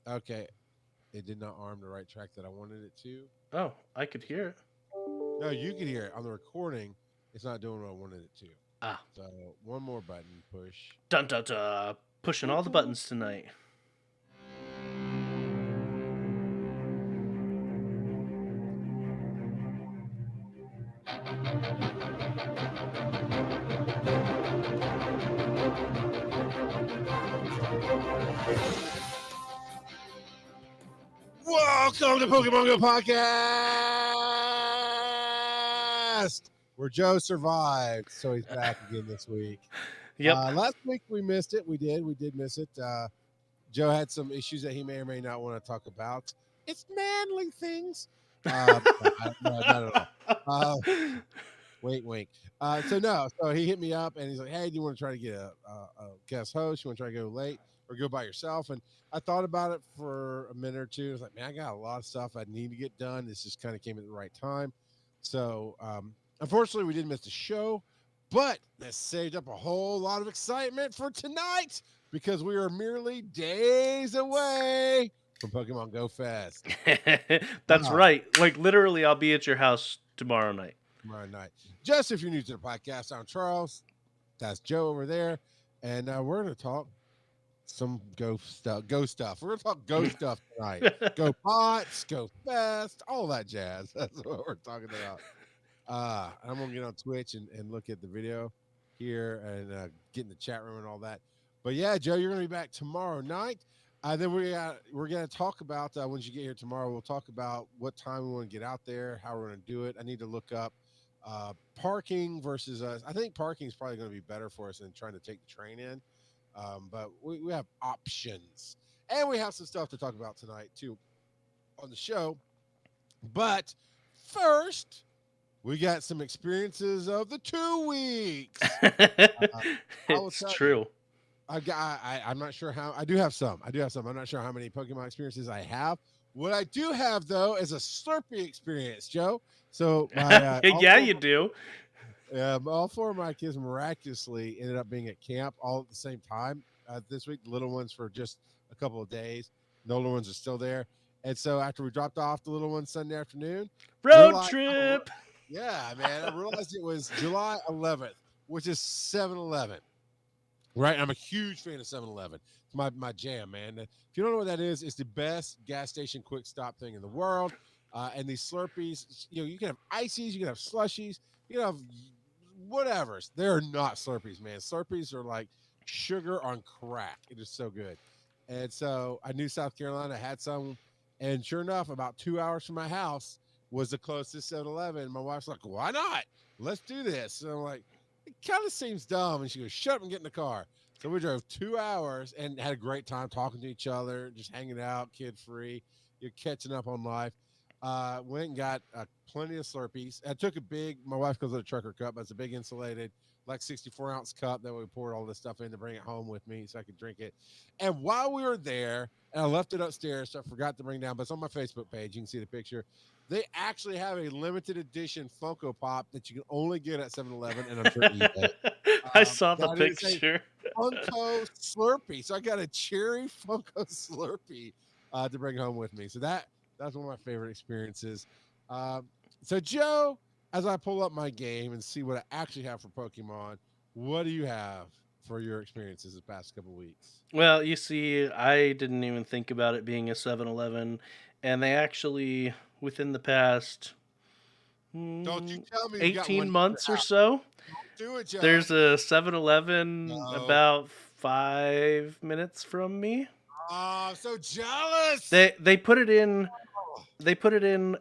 Okay, it did not arm the right track that I wanted it to. Oh, I could hear it. No, you could hear it on the recording. It's not doing what I wanted it to. Ah, So one more button push. dun dun dun. Pushing all the buttons tonight. Welcome to Pokemon Go Podcast, where Joe survived, so he's back again this week. Yep. Last week we missed it. We did miss it. Joe had some issues that he may or may not want to talk about. It's manly things. No, not at all. Wink, wink. So he hit me up and he's like, "Hey, do you want to try to get a guest host? You want to try to go late or go by yourself?" And I thought about it for a minute or two. I was like, "Man, I got a lot of stuff I need to get done. This just kind of came at the right time." So, unfortunately, we didn't miss the show, but that saved up a whole lot of excitement for tonight because we are merely days away from Pokemon Go Fest. That's right. Like literally, I'll be at your house tomorrow night. Tomorrow night. Just if you're new to the podcast, I'm Charles. That's Joe over there, and we're going to talk some Go stuff. Go stuff. We're going to talk Go stuff tonight. Go pots, Go fest, all that jazz. That's what we're talking about. I'm going to get on Twitch and look at the video here and get in the chat room and all that. But yeah, Joe, you're going to be back tomorrow night. Then we're going to talk about once you get here tomorrow. We'll talk about what time we want to get out there, how we're going to do it. I need to look up parking versus us. I think parking is probably going to be better for us than trying to take the train in. But we have options, and we have some stuff to talk about tonight too on the show. But first, we got some experiences of the 2 weeks. It's true. I'm not sure how. I do have some. I'm not sure how many Pokemon experiences I have. What I do have though is a Slurpee experience, Joe. So Yeah, you do. all 4 of my kids miraculously ended up being at camp all at the same time this week. The little ones for just a couple of days. The older ones are still there. And so after we dropped off the little ones Sunday afternoon, Road trip. Yeah, man. I realized it was July 11th, which is 7-Eleven. Right, I'm a huge fan of 7-Eleven. It's my jam, man. If you don't know what that is, it's the best gas station quick stop thing in the world. And these Slurpees, you can have ices, you can have slushies, you can have whatever. They're not Slurpees, man. Slurpees are like sugar on crack. It is so good. And so I knew South Carolina had some, and sure enough, about 2 hours from my house was the closest 7-Eleven. My wife's like, "Why not? Let's do this." And I'm like, it kind of seems dumb. And she goes, "Shut up and get in the car." So we drove 2 hours and had a great time talking to each other, just hanging out, kid free. You're catching up on life. Went and got plenty of Slurpees. I took my wife calls it a trucker cup, but it's a big insulated, like 64-ounce cup that we poured all this stuff in to bring it home with me so I could drink it. And while we were there, and I left it upstairs, so I forgot to bring down, but it's on my Facebook page. You can see the picture. They actually have a limited edition Funko Pop that you can only get at 7-Eleven, and I'm sure eBay. I saw the That is a picture. Funko Slurpee. So I got a cherry Funko Slurpee to bring home with me. So that's one of my favorite experiences. So Joe, as I pull up my game and see what I actually have for Pokemon, what do you have for your experiences the past couple weeks? Well, you see, I didn't even think about it being a 7-Eleven, and they actually, within the past Don't you tell me you got 18 one months or out. so, Do it, Joe. there's a 7-Eleven No. about 5 minutes from me. Oh, I'm so jealous. They put it in. They put it in.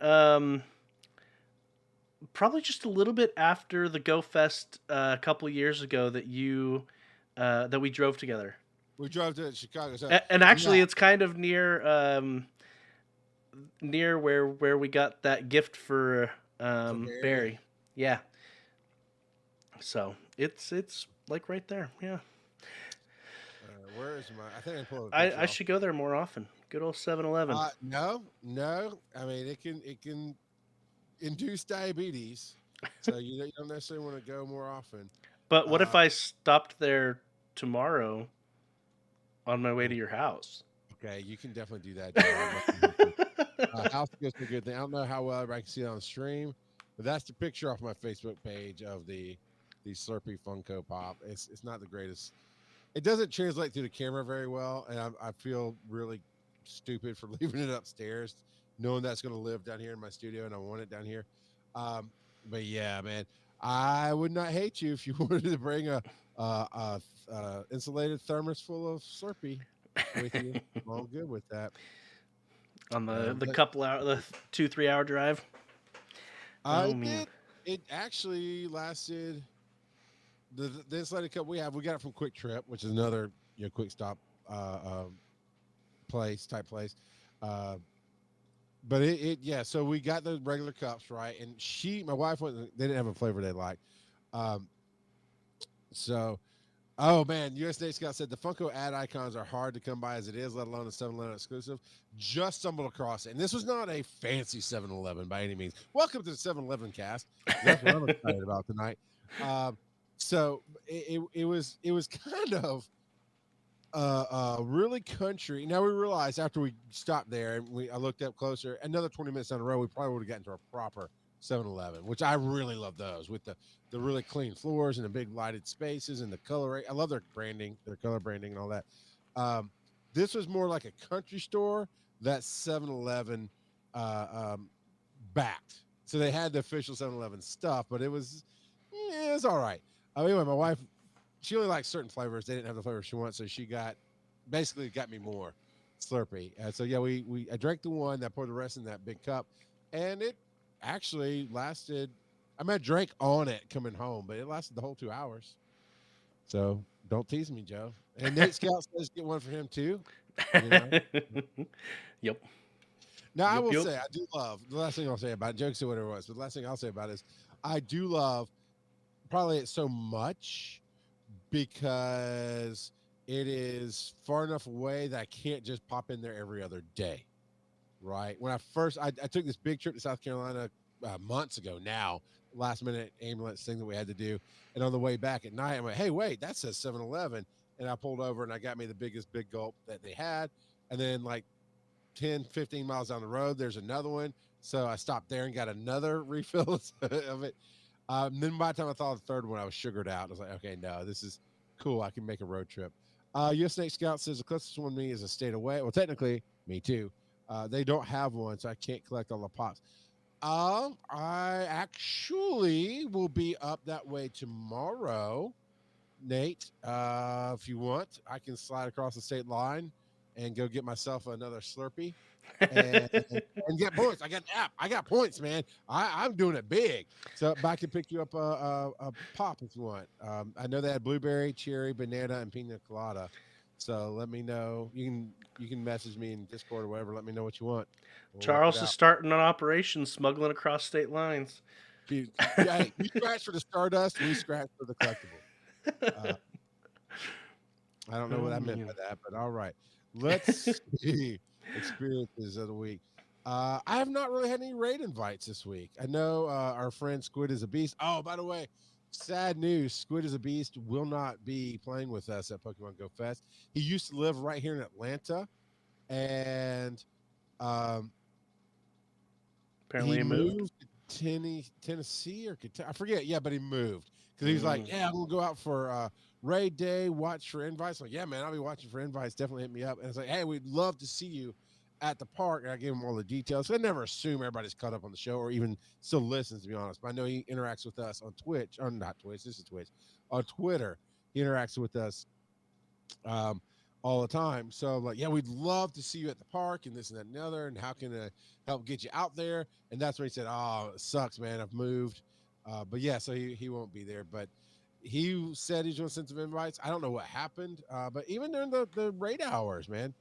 Probably just a little bit after the Go Fest a couple years ago that we drove together. We drove to Chicago. So, And actually, yeah. it's kind of near where we got that gift for Barry. Yeah. So it's like right there. Yeah. Where is my? I think I pulled. I should go there more often. Good old 7-Eleven. No. I mean, it can induce diabetes, so you don't necessarily want to go more often. But what if I stopped there tomorrow on my way to your house? Okay, you can definitely do that, Joe. I'd love to hear from House Ghost is a good thing. I don't know how well everybody can see it on the stream, but that's the picture off my Facebook page of the Slurpee Funko Pop. It's not the greatest. It doesn't translate through the camera very well, and I feel really stupid for leaving it upstairs, knowing that's going to live down here in my studio, and I want it down here. Um, but yeah, man, I would not hate you if you wanted to bring a insulated thermos full of Slurpee with you. I'm all good with that. On the But couple hour, the 2-3 hour drive. I Oh man. did. It actually lasted. The insulated cup we have, we got it from Quick Trip, which is another quick stop place. Uh, but yeah. So we got the regular cups, right? And my wife wasn't. They didn't have a flavor they liked. Um, so, oh man, US Nate Scott said the Funko ad icons are hard to come by as it is, let alone a 7-Eleven exclusive. Just stumbled across it, and this was not a fancy 7-Eleven by any means. Welcome to the 7-Eleven cast. That's what I'm excited about tonight. So it was kind of really country. Now we realized after we stopped there and I looked up closer, another 20 minutes down the road, we probably would have gotten to a proper 7-Eleven, which I really love those with the really clean floors and the big lighted spaces and the color. I love their branding, their color branding and all that. This was more like a country store that 7-Eleven backed. So they had the official 7-Eleven stuff, but it's all right. Anyway, my wife, she only likes certain flavors. They didn't have the flavor she wants, so she basically got me more Slurpee. So yeah, I drank the one, that poured the rest in that big cup, and it actually lasted. I mean, I drank on it coming home, but it lasted the whole 2 hours. So don't tease me, Joe. And Nate Scout says get one for him too. You know? Yep. Now I Yep. will Yep. say, I do love the last thing I'll say about it, jokes or whatever it was, but the last thing I'll say about it is I do love probably it so much because it is far enough away that I can't just pop in there every other day. Right. When I took this big trip to South Carolina months ago now, last minute ambulance thing that we had to do. And on the way back at night, I'm like, hey, wait, that says 7-Eleven. And I pulled over and I got me the biggest big gulp that they had. And then like 10, 15 miles down the road, there's another one. So I stopped there and got another refill of it. Then by the time I thought of the third one, I was sugared out. I was like, okay, no, this is cool. I can make a road trip. US Snake Scout says the closest one to me is a state away. Well, technically, me too. They don't have one, so I can't collect all the pops. I actually will be up that way tomorrow, Nate. If you want, I can slide across the state line and go get myself another Slurpee and get points. I got an app. I got points, man. I'm doing it big. So I can pick you up a pop if you want. I know they had blueberry, cherry, banana, and pina colada. So let me know. You can message me in Discord or whatever. Let me know what you want. We'll work it Charles is out. starting an operation smuggling across state lines. Hey, you scratch for the Stardust. We scratch for the collectible. I don't know what I meant by that, but all right. Let's see experiences of the week. I have not really had any raid invites this week. I know our friend Squid is a Beast. Oh, by the way, sad news: Squid is a Beast will not be playing with us at Pokemon Go Fest. He used to live right here in Atlanta, and Apparently he he moved. to Tennessee or Kentucky. I forget. Yeah, but he moved because he was like, "Yeah, I'm gonna go out for raid day, watch for invites." Like, yeah, man, I'll be watching for invites. Definitely hit me up. And it's like, hey, we'd love to see you at the park. And I gave him all the details. So I never assume everybody's caught up on the show or even still listens, to be honest. But I know he interacts with us on Twitch, or not Twitch. This is Twitch on Twitter. He interacts with us all the time. So I'm like, yeah, we'd love to see you at the park and this and that and the other. And how can I help get you out there? And that's when he said, oh, it sucks, man. I've moved. But yeah, so he won't be there. But he said he's going to send some invites. I don't know what happened. But even during the raid hours, man,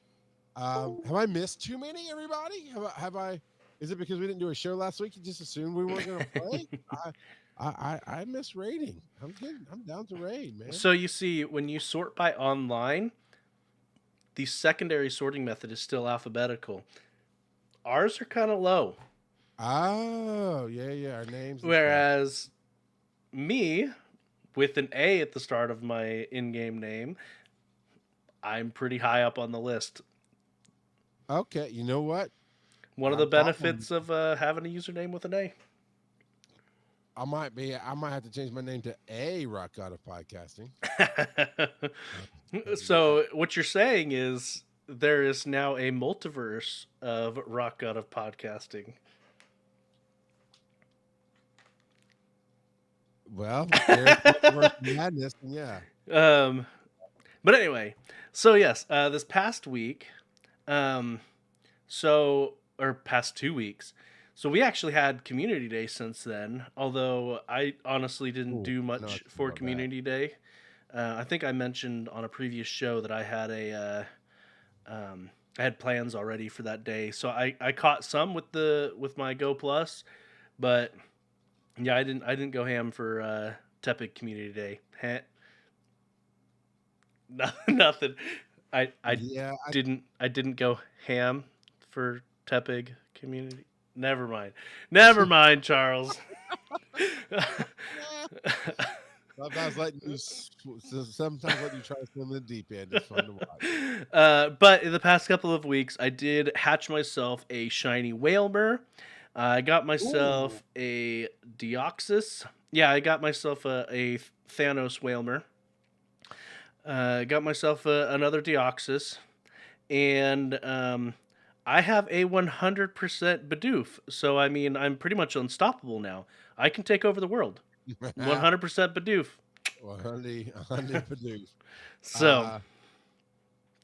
have I missed too many, everybody? Have I, is it because we didn't do a show last week? You just assumed we weren't going to play? I miss raiding. I'm down to raid, man. So you see, when you sort by online, the secondary sorting method is still alphabetical. Ours are kind of low. Oh, yeah. Our names. Whereas me, with an A at the start of my in-game name, I'm pretty high up on the list. Okay, you know what? One of the I'm following. benefits of having a username with an A. I might have to change my name to A Rock God of Podcasting. So what you're saying is there is now a multiverse of Rock God of Podcasting. Well, there's multiverse madness, and yeah. um, but anyway, so yes, this past week, um, or past 2 weeks, so we actually had Community Day since then. Although I honestly didn't Ooh, do I know what much you for about that. Community Day. I think I mentioned on a previous show that I had plans already for that day, so I caught some with my Go Plus, but yeah, I didn't go ham for Tepid Community Day. Nothing. I Yeah, didn't go ham for Tepig Community. Never mind, Charles. sometimes sometimes letting you try to swim in the deep end is fun to watch. But in the past couple of weeks, I did hatch myself a shiny Whalmer. I got Ooh, myself a Deoxys. Yeah, I got myself a Thanos Whalmer. Got myself another Deoxys. And I have a 100% Bidoof. So, I mean, I'm pretty much unstoppable now. I can take over the world. 100% Bidoof. well, honey, Purdue. So, Uh, I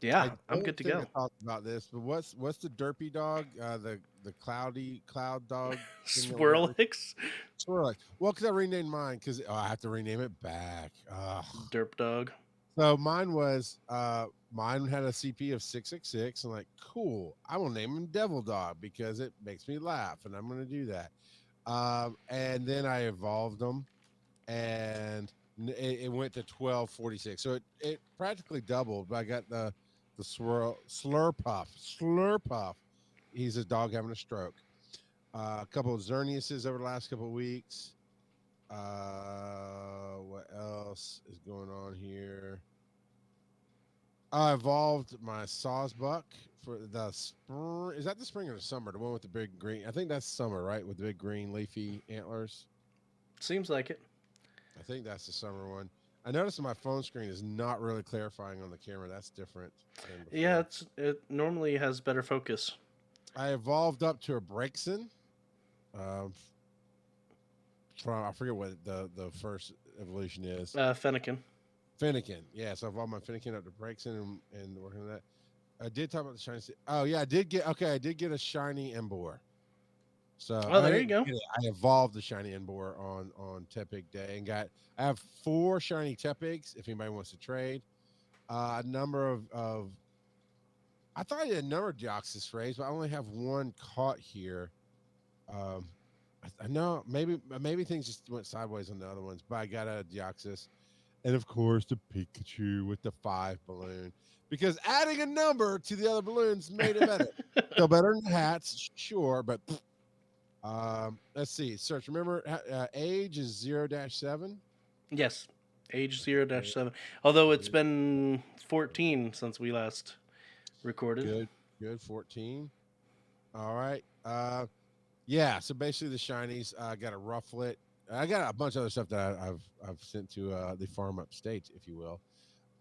yeah, I'm don't good to think I go. talked about this, but what's the derpy dog? The cloud dog thing that we got. Swirlix. Swirly. Well, because I renamed mine because I have to rename it back. Ugh. Derp Dog. So mine had a CP of 666, and like, cool. I will name him Devil Dog because it makes me laugh, and I'm gonna do that. And then I evolved them, and it went to 1246. So it practically doubled. But I got the Slurpuff. He's a dog having a stroke. A couple of Xerneases over the last couple of weeks. What else is going on here? I evolved my Sawsbuck for the spring. Is that the spring or the summer? The one with the big green. I think that's summer, right? With the big green leafy antlers. Seems like it. I think that's the summer one. I noticed my phone screen is not really clarifying on the camera. That's different than Yeah, before. it normally has better focus. I evolved up to a Braixen. Um, from I forget what the first evolution is. Fennekin. Finnegan. Yeah, so I've evolved my Finnegan up to Braixen and working on that. I did talk about the shiny. Oh yeah, I did get okay. I did get a shiny Embor. So Oh, I there you didn't go. get it. I evolved the shiny Embor on Tepig Day and got. I have 4 shiny Tepigs. If anybody wants to trade, a number of. I thought I had a number of Deoxys rays, but I only have one caught here. Um, I know maybe things just went sideways on the other ones, but I got a Deoxys. And of course, the Pikachu with the 5 balloon. Because adding a number to the other balloons made it better. Still better than hats, sure, but let's see. Search. Remember, age is 0-7. Yes, age 0-7. Although it's been 14 since we last recorded. Good. 14. All right. Yeah. So basically, the shinies. I got a Rufflet. I got a bunch of other stuff that I've sent to the farm upstate, if you will.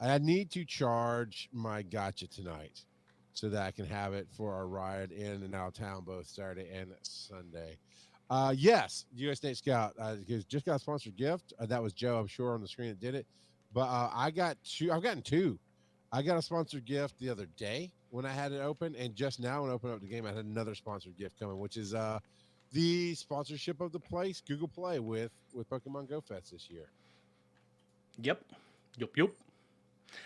I need to charge my gotcha tonight so that I can have it for our ride in and out of town both Saturday and Sunday. Yes, US Nate Scout just got a sponsored gift. That was Joe, I'm sure, on the screen that did it. But I got two. I've gotten two. I got a sponsored gift the other day when I had it open, and just now when I opened up the game, I had another sponsored gift coming, which is the sponsorship of the place, Google Play, with Pokemon Go Fest this year. Yep. Yep.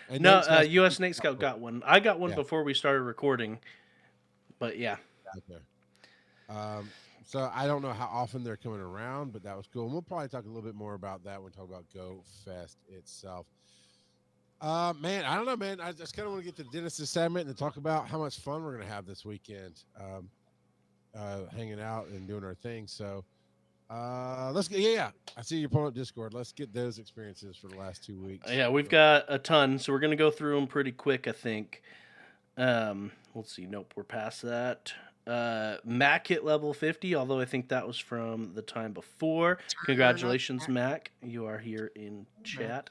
And No, Nate's got some U.S. Nate Scout got one. I got one yeah. before we started recording, but yeah. Okay. Um, so I don't know how often they're coming around, but that was cool. And we'll probably talk a little bit more about that when we talk about Go Fest itself. Man, I don't know, man. I just kind of want to get to the dentist segment and talk about how much fun we're gonna have this weekend, hanging out and doing our thing. So let's get yeah. I see you're pulling up Discord. Let's get those experiences for the last 2 weeks. Yeah, we've got a ton, so we're going to go through them pretty quick, I think. Let's see. Nope, we're past that. Mac hit level 50, although I think that was from the time before. Congratulations, Mac. You are here in chat.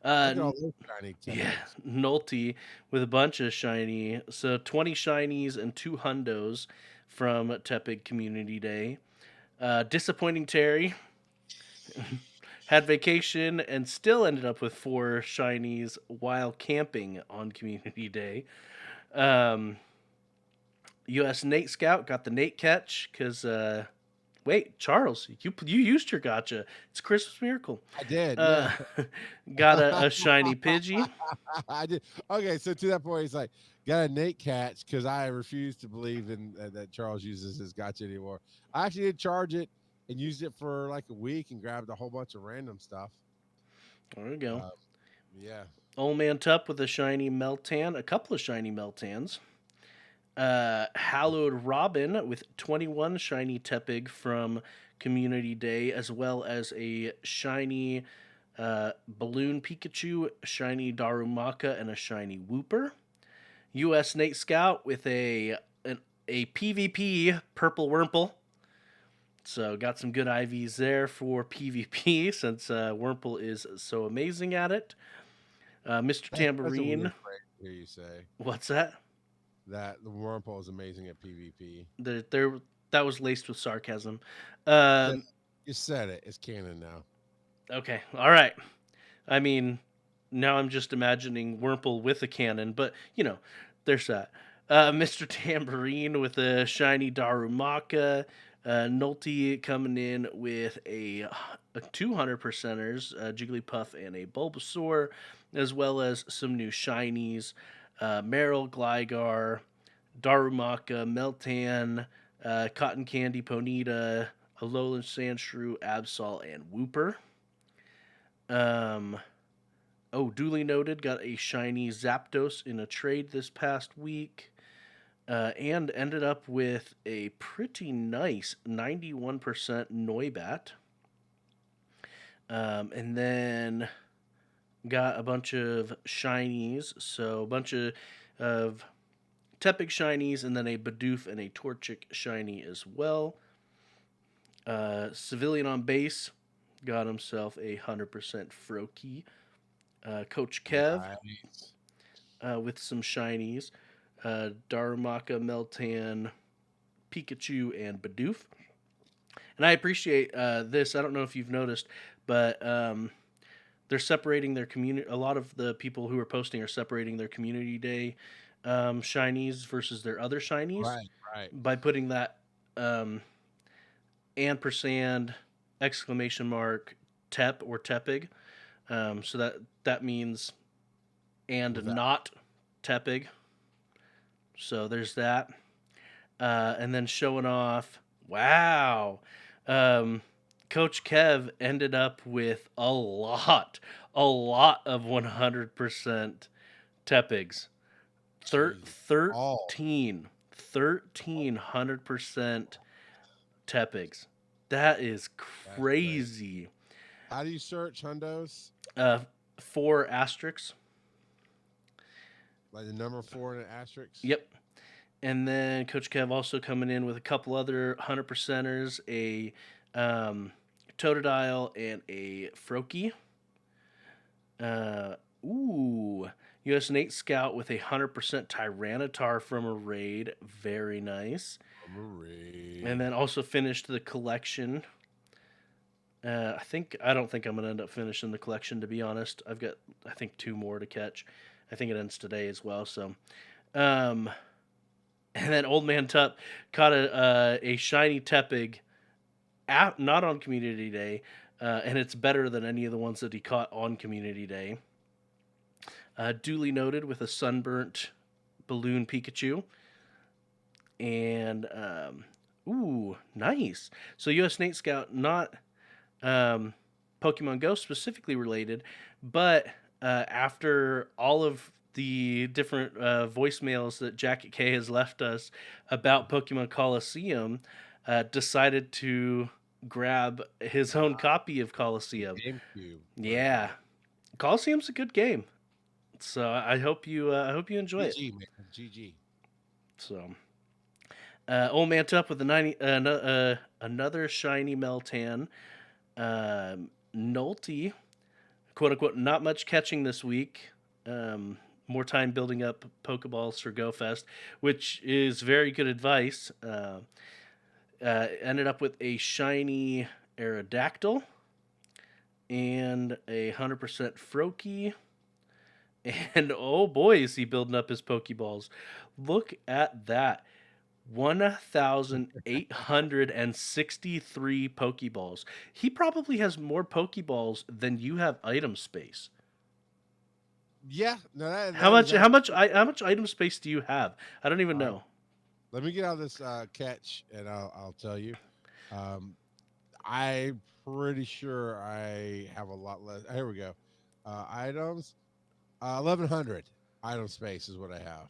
Look at all those shiny Yeah, Tepics. Nolte with a bunch of shiny. So 20 shinies and 2 hundos from Tepig Community Day. Disappointing Terry had vacation and still ended up with 4 shinies while camping on Community Day. US Nate Scout got the Nate catch because wait, Charles, you used your gotcha. It's Christmas Miracle. I did, yeah. Got a shiny Pidgey. I did. Okay, so to that point, it's like got a Nate catch because I refuse to believe in that Charles uses his gotcha anymore. I actually did charge it and used it for like a week and grabbed a whole bunch of random stuff. There we go. Yeah. Old Man Tup with a shiny Meltan, a couple of shiny Meltans. Hallowed Robin with 21 shiny Tepig from Community Day, as well as a shiny Balloon Pikachu, shiny Darumaka, and a shiny Wooper. US Nate Scout with a PvP Purple Wurmple. So got some good IVs there for PvP since Wurmple is so amazing at it. Mr. Tambourine. That's a weird phrase to hear you say. What's that? That the Wurmple is amazing at PvP. That was laced with sarcasm. You said it. It's canon now. Okay, all right. I mean, now I'm just imagining Wurmple with a cannon, but there's that. Mr. Tambourine with a shiny Darumaka. Nolte coming in with a 200%ers, Jigglypuff and a Bulbasaur, as well as some new shinies. Meryl, Gligar, Darumaka, Meltan, Cotton Candy, Ponyta, Alolan Sandshrew, Absol, and Wooper. Duly noted, got a shiny Zapdos in a trade this past week. And ended up with a pretty nice 91% Noibat. And then got a bunch of shinies. So a bunch of Tepig shinies, and then a Bidoof and a Torchic shiny as well. Civilian on base got himself a 100% Froakie. Coach Kev with some shinies. Darumaka, Meltan, Pikachu, and Bidoof. And I appreciate this. I don't know if you've noticed, but they're separating their community. A lot of the people who are posting are separating their Community Day shinies versus their other shinies. Right. By putting that ampersand, exclamation mark, Tep or Tepig. So that means not Tepig. So there's that. And then showing off, wow. Coach Kev ended up with a lot of 100% Tepigs. 1,300% Tepigs. That is crazy. How do you search hundos? 4 asterisks. Like the number 4 and an asterisk? Yep. And then Coach Kev also coming in with a couple other 100%ers, a Totodile and a Froakie. US Nate Scout with a 100% Tyranitar from a raid. Very nice. And then also finished the collection. I don't think I'm going to end up finishing the collection, to be honest. I've got, I think, 2 more to catch. I think it ends today as well. So, and then Old Man Tup caught a shiny Tepig, not on Community Day, and it's better than any of the ones that he caught on Community Day. Duly noted with a sunburnt Balloon Pikachu. And, nice. So US Nate Scout, not Pokemon Go specifically related, but after all of the different voicemails that Jacket K has left us about Pokemon Coliseum, decided to grab his own copy of Coliseum. GameCube. Yeah. Coliseum's a good game. So I hope you enjoy it. GG, man. GG. So old man up with the 90 another shiny Meltan. Nolte, quote unquote, not much catching this week. More time building up Pokeballs for GoFest, which is very good advice. Ended up with a shiny Aerodactyl and 100% Froakie. And oh boy, is he building up his Pokeballs. Look at that. 1,863 Pokeballs. He probably has more Pokeballs than you have item space. Yeah, no, How that is much? actually, How much item space do you have? I don't even all right. know. Let me get out of this catch, and I'll tell you. Um, I'm pretty sure I have a lot less. Here we go. Items, 1,100 item space is what I have.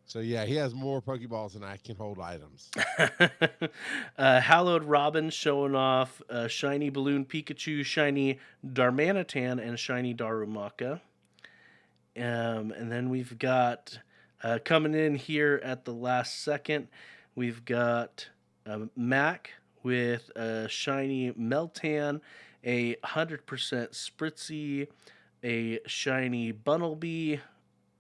So yeah, he has more Pokeballs than I can hold items. Hallowed Robin showing off shiny balloon Pikachu, shiny Darmanitan, and shiny Darumaka. And then we've got coming in here at the last second, we've got Mac with a shiny Meltan, 100% Spritzy, a shiny Bunnelby,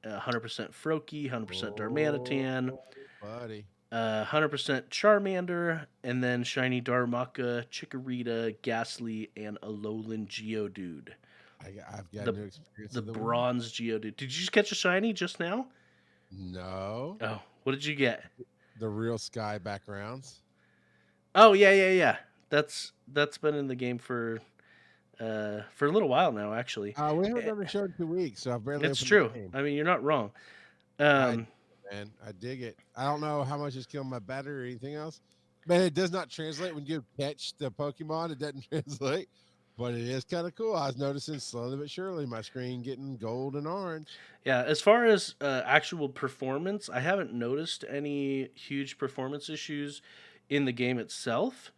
100% Froakie, 100% Oh, Darmanitan, buddy, 100% Charmander, and then shiny Darumaka, Chikorita, Ghastly, and Alolan Geodude. I've got The new experience the of the week. bronze Geodude. Did you just catch a shiny just now? No, Oh, what did you get? the real sky backgrounds. Oh yeah. That's been in the game for a little while now, actually. We haven't Eh, done a show in 2 weeks, so I've barely It's opened the true. game. I mean, you're not wrong. I Um, man, I dig it. I don't know how much it's killing my battery or anything else. Man, it does not translate when you catch the Pokemon. It doesn't translate, but it is kind of cool. I was noticing slowly but surely my screen getting gold and orange. yeah, as far as actual performance, I haven't noticed any huge performance issues in the game itself.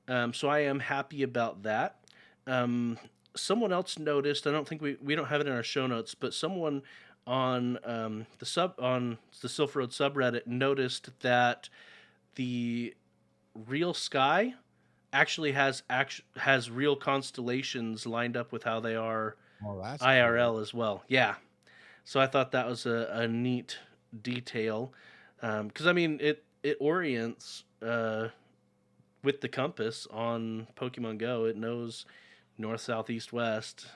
So I am happy about that. Um, Someone else noticed. I don't think we don't have it in our show notes, but someone on the Silph Road subreddit noticed that the real sky actually has real constellations lined up with how they are Oh, that's cool. IRL as well. Yeah, so I thought that was a neat detail because I mean it orients with the compass on Pokemon Go. It knows north, south, east, west,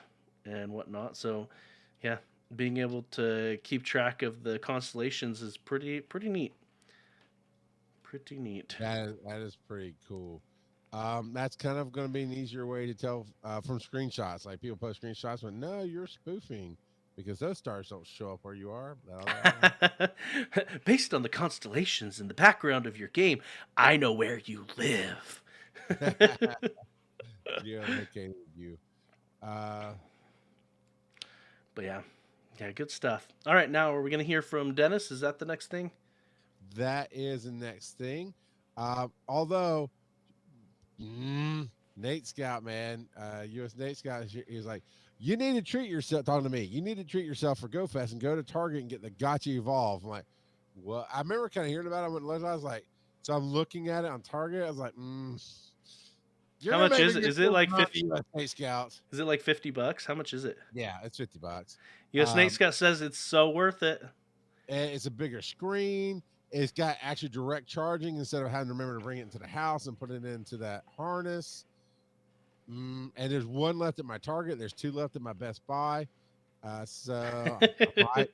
and whatnot. So yeah, being able to keep track of the constellations is pretty neat. Pretty neat. That is pretty cool. That's kind of going to be an easier way to tell from screenshots. Like people post screenshots, but no, you're spoofing because those stars don't show up where you are. Blah, blah, blah. Based on the constellations in the background of your game, I know where you live. Geolocated you. Uh, But yeah, good stuff. All right, now are we gonna hear from Dennis? Is that the next thing? that is the next thing. Although Nate Scout, man, U.S. Nate Scout, he was like, "You need to treat yourself." Talking to me, you need to treat yourself for GoFest and go to Target and get the Gotcha Evolve. I'm like, "Well," I remember kind of hearing about it. I was like, so I'm looking at it on Target. I was like, "You're How gonna much make me is it? get Is it this like not 50? U.S. Nate Scouts." Is it like $50? How much is it? Yeah, it's $50. US Nate Scott says it's so worth it. And it's a bigger screen. It's got actually direct charging instead of having to remember to bring it into the house and put it into that harness. And there's one left at my Target. There's two left at my Best Buy. So I might.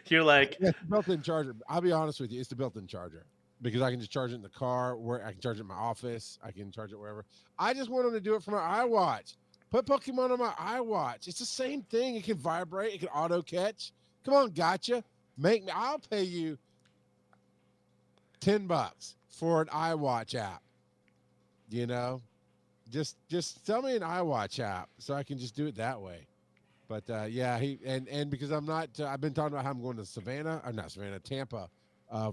You're like, Yeah, it's a built-in charger. I'll be honest with you, it's the built-in charger because I can just charge it in the car. Where I can charge it in my office. I can charge it wherever. I just want them to do it for my iWatch. Put Pokemon on my iWatch. It's the same thing. It can vibrate. It can auto catch. Come on, gotcha. Make me. I'll pay you $10 for an iWatch app. You know, just tell me an iWatch app so I can just do it that way. But yeah, he and because I'm not, I've been talking about how I'm going to Savannah, or not Savannah, Tampa,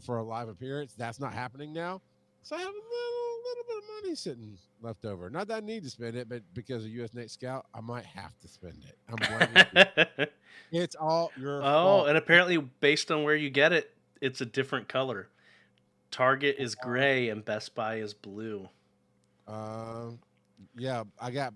for a live appearance. That's not happening now, so I have a little bit of money sitting left over. Not that I need to spend it, but because of US Nate Scout, I might have to spend it. I'm blaming you. It's all your Oh, fault. and apparently, based on where you get it, it's a different color. Target is gray and Best Buy is blue. Um, yeah, I got.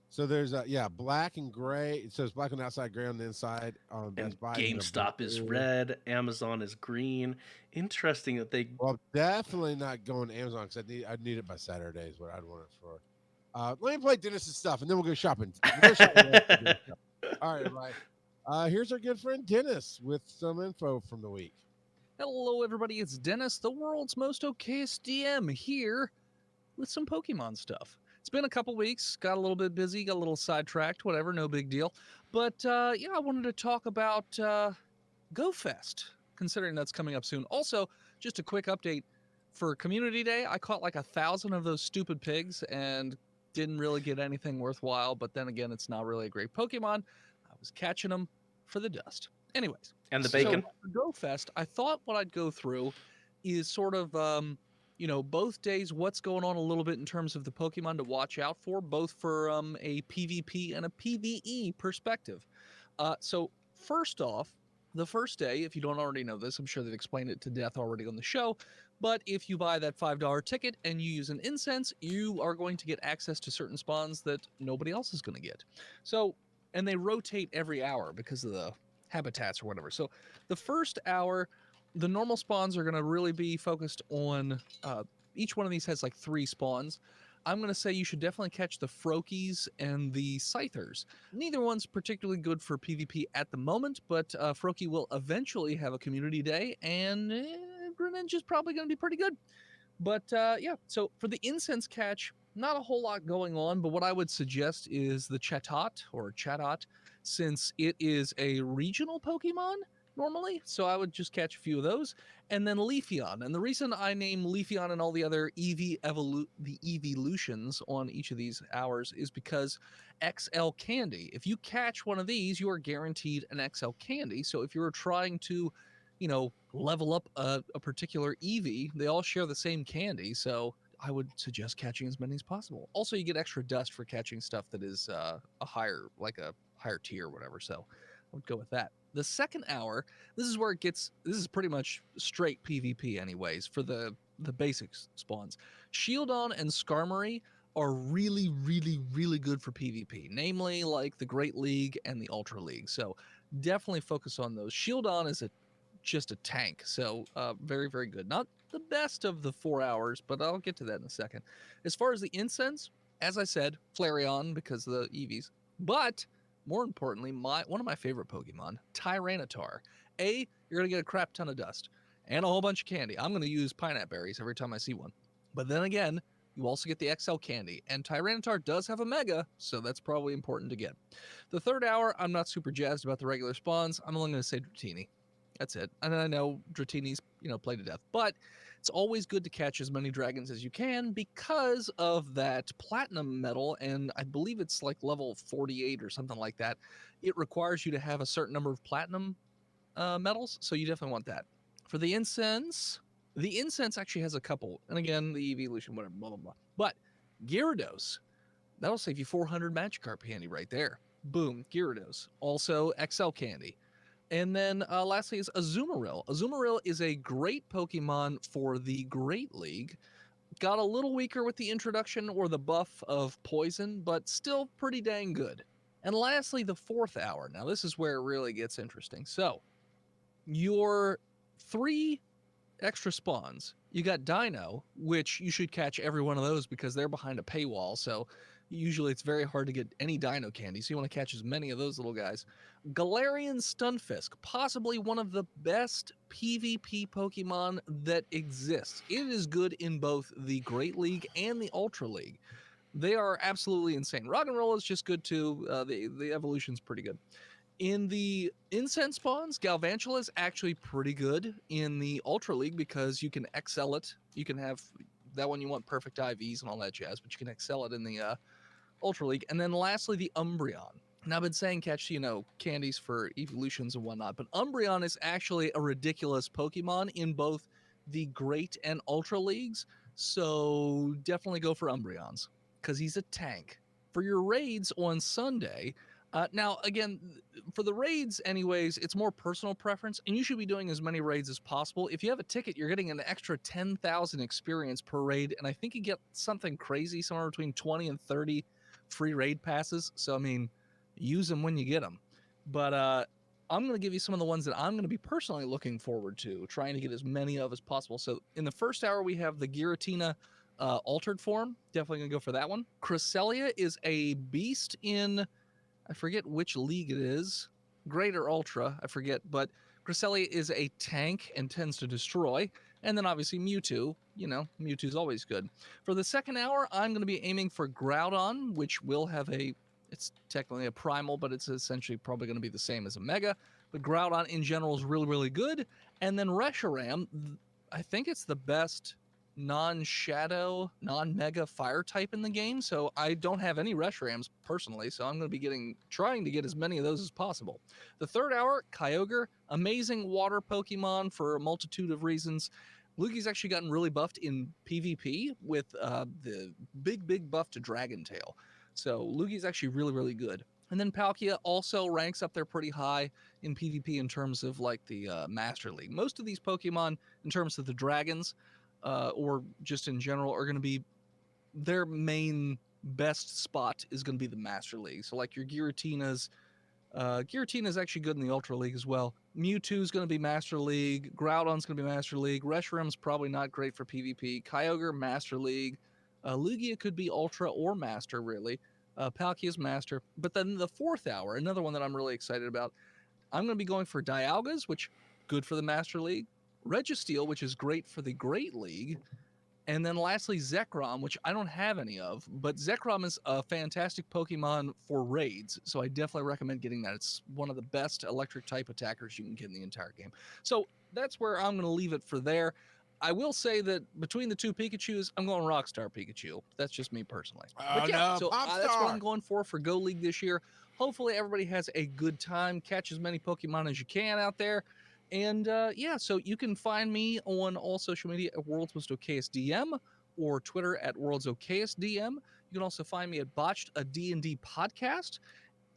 So there's black and gray. It says black on the outside, gray on the inside on And Best Buy, and then a GameStop is blue. red, Amazon is green. Interesting that they. Well, I'm definitely not going to Amazon because I'd need it by Saturday is what I'd want it for. Let me play Dennis's stuff, and then we'll go shopping. We'll go shopping after Dennis stuff. All right, everybody. Here's our good friend Dennis with some info from the week. Hello, everybody. It's Dennis, the world's most okayest DM, here with some Pokemon stuff. It's been a couple weeks, got a little bit busy, got a little sidetracked, whatever, no big deal. But yeah, I wanted to talk about GoFest, considering that's coming up soon. Also, just a quick update for Community Day. I caught like 1,000 of those stupid pigs and didn't really get anything worthwhile. But then again, it's not really a great Pokemon. I was catching them for the dust. Anyways. And the bacon? So for GoFest, I thought what I'd go through is sort of, both days, what's going on a little bit in terms of the Pokemon to watch out for, both for a PvP and a PvE perspective. So first off, the first day, if you don't already know this, I'm sure they've explained it to death already on the show, but if you buy that $5 ticket and you use an incense, you are going to get access to certain spawns that nobody else is going to get. So, and they rotate every hour because of the habitats or whatever. So the first hour, the normal spawns are going to really be focused on, each one of these has like 3 spawns. I'm going to say you should definitely catch the Froakies and the Scythers. Neither one's particularly good for PvP at the moment, but Froakie will eventually have a community day, and Greninja is probably going to be pretty good. But yeah, so for the incense catch, not a whole lot going on, but what I would suggest is the Chatot, or Chatot, since it is a regional Pokemon normally, so I would just catch a few of those, and then Leafeon. And the reason I name Leafeon and all the other the evolutions on each of these hours is because XL Candy. If you catch one of these, you are guaranteed an XL Candy. So if you're trying to, level up a particular Eevee, they all share the same candy, so I would suggest catching as many as possible. Also, you get extra dust for catching stuff that is a higher tier or whatever, so I would go with that. The second hour, this is where this is pretty much straight PvP anyways, for the basic spawns. Shieldon and Skarmory are really, really, really good for PvP, namely like the Great League and the Ultra League, so definitely focus on those. Shieldon is just a tank, so very, very good. Not the best of the 4 hours, but I'll get to that in a second. As far as the incense, as I said, Flareon because of the Eevees, but more importantly, one of my favorite Pokemon, Tyranitar. You're gonna get a crap ton of dust and a whole bunch of candy. I'm gonna use pineapple berries every time I see one. But then again, you also get the XL candy, and Tyranitar does have a Mega, so that's probably important to get. The third hour, I'm not super jazzed about the regular spawns. I'm only gonna say Dratini. That's it. And I know Dratini's, play to death, but it's always good to catch as many dragons as you can because of that platinum medal, and I believe it's like level 48 or something like that. It requires you to have a certain number of platinum medals, so you definitely want that. For the incense actually has a couple, and again, the evolution, whatever, blah, blah, blah. But Gyarados, that'll save you 400 Magikarp candy right there. Boom, Gyarados. Also, XL candy. And then lastly is Azumarill. Azumarill is a great Pokemon for the Great League. Got a little weaker with the introduction or the buff of Poison, but still pretty dang good. And lastly, the fourth hour. Now, this is where it really gets interesting. So, your 3 extra spawns. You got Dino, which you should catch every one of those because they're behind a paywall, so usually it's very hard to get any Dino candy, so you want to catch as many of those little guys. Galarian Stunfisk, possibly one of the best PvP Pokemon that exists. It is good in both the Great League and the Ultra League. They are absolutely insane. Rock and Roll is just good too. The evolution's pretty good. In the incense spawns, Galvantula is actually pretty good in the Ultra League because you can XL it. You can have that one, you want perfect IVs and all that jazz, but you can XL it in the Ultra League. And then lastly, the Umbreon. Now, I've been saying catch, candies for evolutions and whatnot, but Umbreon is actually a ridiculous Pokemon in both the Great and Ultra Leagues. So definitely go for Umbreons because he's a tank. For your raids on Sunday, now again, for the raids, anyways, it's more personal preference, and you should be doing as many raids as possible. If you have a ticket, you're getting an extra 10,000 experience per raid, and I think you get something crazy, somewhere between 20 and 30 free raid passes. So I mean, use them when you get them. But I'm going to give you some of the ones that I'm going to be personally looking forward to, trying to get as many of as possible. So in the first hour, we have the Giratina altered form. Definitely going to go for that one. Cresselia is a beast in, I forget which league it is, Great or Ultra, I forget, but Cresselia is a tank and tends to destroy. And then obviously Mewtwo, Mewtwo's always good. For the second hour, I'm going to be aiming for Groudon, which will have it's technically a primal, but it's essentially probably going to be the same as a Mega. But Groudon in general is really, really good. And then Reshiram, I think it's the best non-shadow, non-mega fire type in the game. So I don't have any Reshirams personally, so I'm going to be trying to get as many of those as possible. The third hour, Kyogre, amazing water Pokemon for a multitude of reasons. Lugi's actually gotten really buffed in PvP with the big buff to Dragon Tail. So Lugi's actually really, really good. And then Palkia also ranks up there pretty high in PvP in terms of like the Master League. Most of these Pokemon, in terms of the dragons, or just in general, are going to be their main best spot is going to be the Master League. So like your Giratina's, Giratina's actually good in the Ultra League as well. Mewtwo's going to be Master League. Groudon's going to be Master League. Reshiram's probably not great for PvP. Kyogre, Master League. Lugia could be Ultra or Master, really. Palkia's Master. But then the fourth hour, another one that I'm really excited about, I'm going to be going for Dialgas, which good for the Master League. Registeel, which is great for the Great League. And then lastly, Zekrom, which I don't have any of, but Zekrom is a fantastic Pokemon for raids, so I definitely recommend getting that. It's one of the best electric type attackers you can get in the entire game. So that's where I'm going to leave it for there. I will say that between the two Pikachus, I'm going Rockstar Pikachu. That's just me personally. But yeah, no, so Popstar. that's what I'm going for Go League this year. Hopefully everybody has a good time, catch as many Pokemon as you can out there. And yeah, so you can find me on all social media at World's Most Okayest DM or Twitter at World's Okayest DM. You can also find me at Botched, a D&D podcast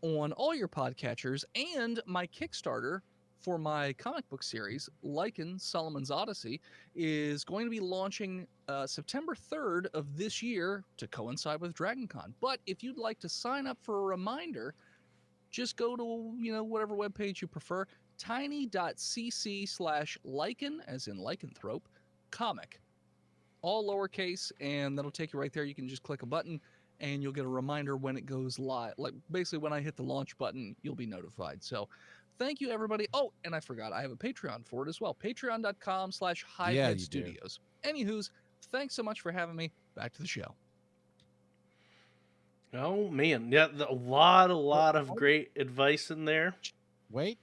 on all your podcatchers, and my Kickstarter for my comic book series, Lycan Solomon's Odyssey, is going to be launching September 3rd of this year to coincide with DragonCon. But if you'd like to sign up for a reminder, just go to, whatever webpage you prefer, tiny.cc/Lycan, as in lycanthrope, comic. All lowercase, and that'll take you right there. You can just click a button, and you'll get a reminder when it goes live. Like, basically, when I hit the launch button, you'll be notified. So, thank you, everybody. Oh, and I forgot, I have a Patreon for it as well. Patreon.com/HiveHead Anywho's, thanks so much for having me. Back to the show. Oh man, yeah, a lot of great advice in there. Wait.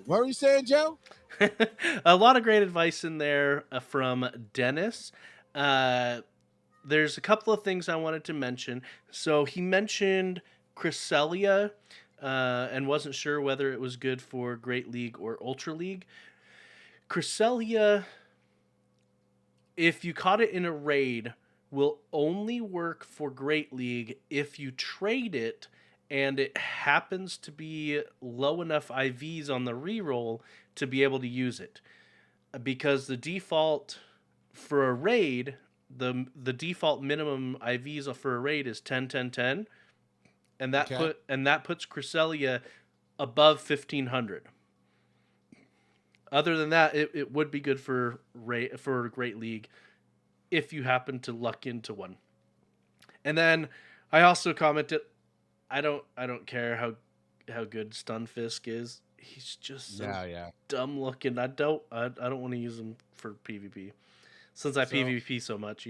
What were you saying, Joe? A lot of great advice in there from Dennis. There's a couple of things I wanted to mention. So he mentioned Cresselia and wasn't sure whether it was good for Great League or Ultra League. Cresselia, if you caught it in a raid, will only work for Great League if you trade it and it happens to be low enough IVs on the reroll to be able to use it. Because the default for a raid, the default minimum IVs for a raid is 10-10-10, and that puts Cresselia above 1500. Other than that, it would be good for Great League if you happen to luck into one. And then I also commented, I don't care how good Stunfisk is. He's just so dumb looking. I don't want to use him for PvP. Since I PvP so much,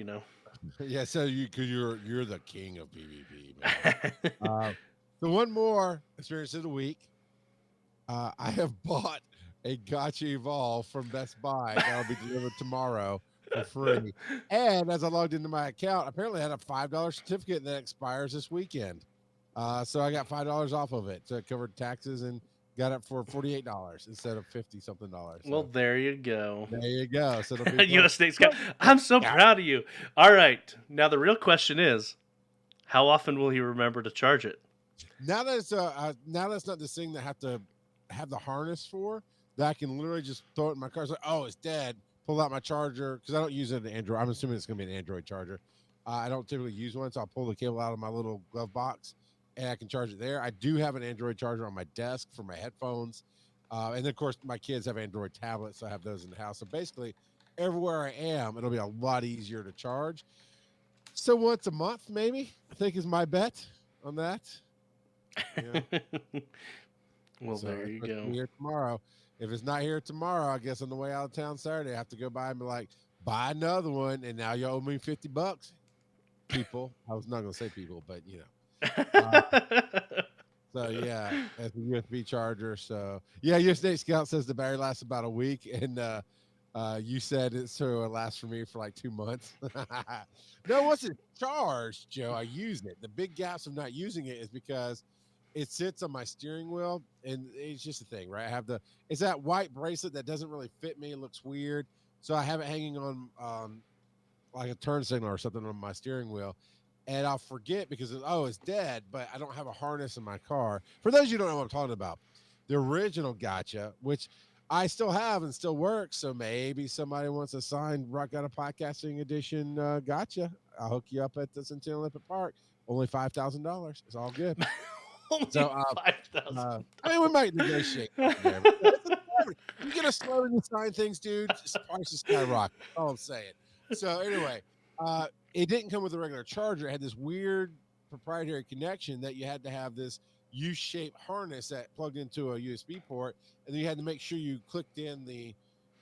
Yeah, so you're the king of PvP, man. So one more experience of the week. I have bought a Gotcha Evolve from Best Buy that'll be delivered tomorrow for free. And as I logged into my account, apparently I had a $5 certificate that expires this weekend. So I got $5 off of it. So it covered taxes and got it for $48 instead of 50 something dollars. Well, So there you go. there you go. So it'll be fun. U.S. State Scout. I'm so Yeah. proud of you. All right. Now, the real question is, how often will he remember to charge it? Now that it's now that's not this thing that I have to have the harness for, that I can literally just throw it in my car. It's like, oh, it's dead. Pull out my charger because I don't use it in Android. I'm assuming it's going to be an Android charger. I don't typically use one, so I'll pull the cable out of my little glove box and I can charge it there. I do have an Android charger on my desk for my headphones, and then of course my kids have Android tablets, so I have those in the house. So basically, everywhere I am, it'll be a lot easier to charge. So once a month, maybe I think is my bet on that. Yeah. Well, So there it's you supposed to be go. here tomorrow. If it's not here tomorrow, I guess on the way out of town Saturday, I have to go by and be like, buy another one, and now you owe me $50. People, I was not going to say people, but you know. So yeah, as a USB charger. So yeah, your State Scout says the battery lasts about a week, and you said it's so it lasts for me for like 2 months. No, once it's charged, Joe, I use it. The big gaps of not using it is because it sits on my steering wheel, and it's just a thing, right? I have it's that white bracelet that doesn't really fit me. It looks weird, so I have it hanging on like a turn signal or something on my steering wheel, and I'll forget because it's dead, but I don't have a harness in my car. For those of you who don't know what I'm talking about, the original Gotcha, which I still have and still works, so maybe somebody wants a signed Rock Out of Podcasting Edition Gotcha. I'll hook you up at the Centennial Olympic Park. Only $5,000. It's all good. Only So, 5,000. I mean, we might negotiate there. But you get a slow to sign things, dude. Prices skyrocket. That's all I'm saying. So anyway, it didn't come with a regular charger. It had this weird proprietary connection that you had to have this U-shaped harness that plugged into a USB port, and then you had to make sure you clicked in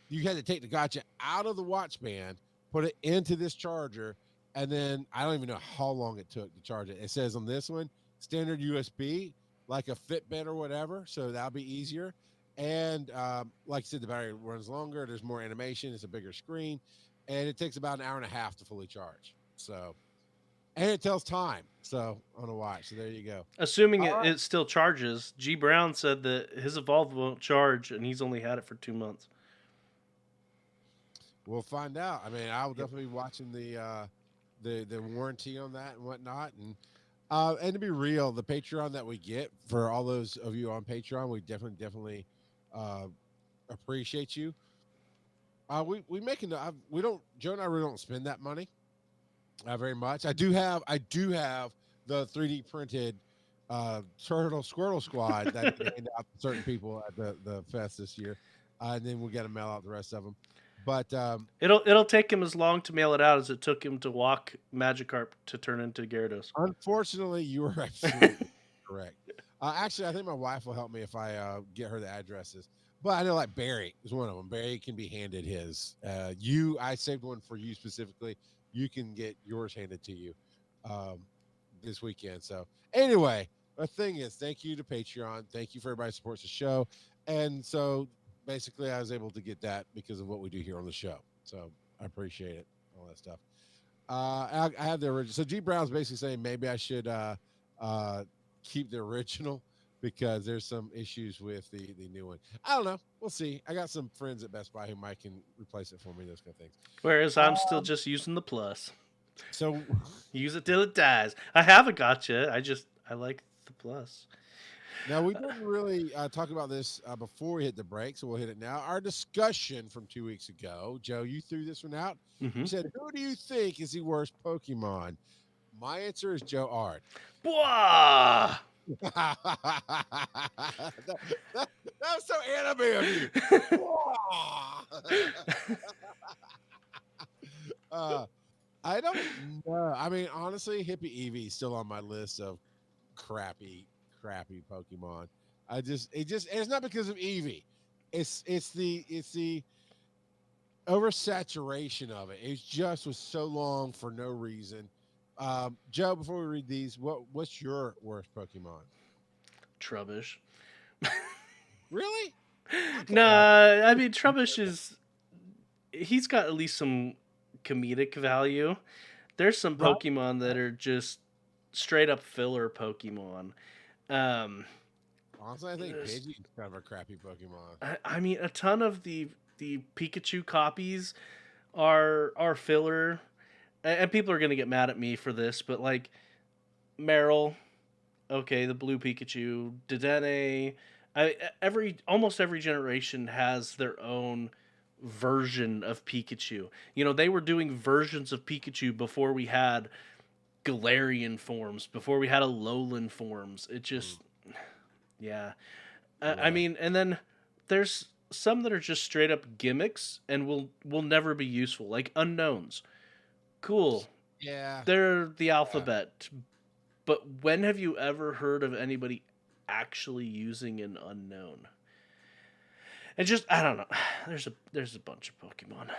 you had to take the Gotcha out of the watch band, put it into this charger, and then I don't even know how long it took to charge it. It says on this one, standard USB, like a Fitbit or whatever, so that'll be easier. And like I said, the battery runs longer. There's more animation. It's a bigger screen, and it takes about an hour and a half to fully charge. So, and it tells time. So on a watch. So there you go. Assuming All right. it still charges, G. Brown said that his Evolve won't charge, and he's only had it for 2 months. We'll find out. I mean, I will definitely be watching the warranty on that and whatnot. And to be real, the Patreon that we get for all those of you on Patreon, we definitely appreciate you. We make enough. We don't. Joe and I really don't spend that money very much. I do have the 3D printed Turtle Squirtle Squad that I can hand out to certain people at the fest this year, and then we got to mail out the rest of them. But It'll take him as long to mail it out as it took him to walk Magikarp to turn into Gyarados. unfortunately, you are absolutely correct. Actually, I think my wife will help me if I get her the addresses. But I know like Barry is one of them. Barry can be handed his. I saved one for you specifically. You can get yours handed to you this weekend. So anyway, the thing is, thank you to Patreon. Thank you for everybody who supports the show. And so basically, I was able to get that because of what we do here on the show. So I appreciate it. All that stuff. I have the original. So G Brown's basically saying maybe I should keep the original because there's some issues with the new one. I don't know. We'll see. I got some friends at Best Buy who might can replace it for me. Those kind of things. Whereas I'm still just using the Plus. So Use it till it dies. I have a Gotcha. I like the Plus. now we didn't really talk about this before we hit the break, so we'll hit it now. Our discussion from 2 weeks ago, Joe, you threw this one out. Mm-hmm. You said, "Who do you think is the worst Pokemon?" My answer is Joe Ard. Bwah! that was so anime of you. I don't know. I mean, honestly, Hippie Eevee is still on my list of crappy Pokemon. It's not because of Eevee. It's the oversaturation of it. It just was so long for no reason. Joe, before we read these, what's your worst Pokemon? Trubbish. Really? Nah, I mean Trubbish he's got at least some comedic value. There's some Right. Pokemon that are just straight up filler Pokemon. Um, Honestly, I think there's- Pidgey's kind of a crappy Pokemon. I mean, a ton of the Pikachu copies are filler, and people are gonna get mad at me for this, but like Meryl, okay, the blue Pikachu, Dedenne, almost every generation has their own version of Pikachu. You know, they were doing versions of Pikachu before we had Galarian forms, before we had Alolan forms. It just, yeah. I Yeah. mean, and then there's some that are just straight up gimmicks and will never be useful, like unknowns. Cool, Yeah. they're the alphabet, but when have you ever heard of anybody actually using an unknown? And just I don't know. There's a bunch of Pokemon.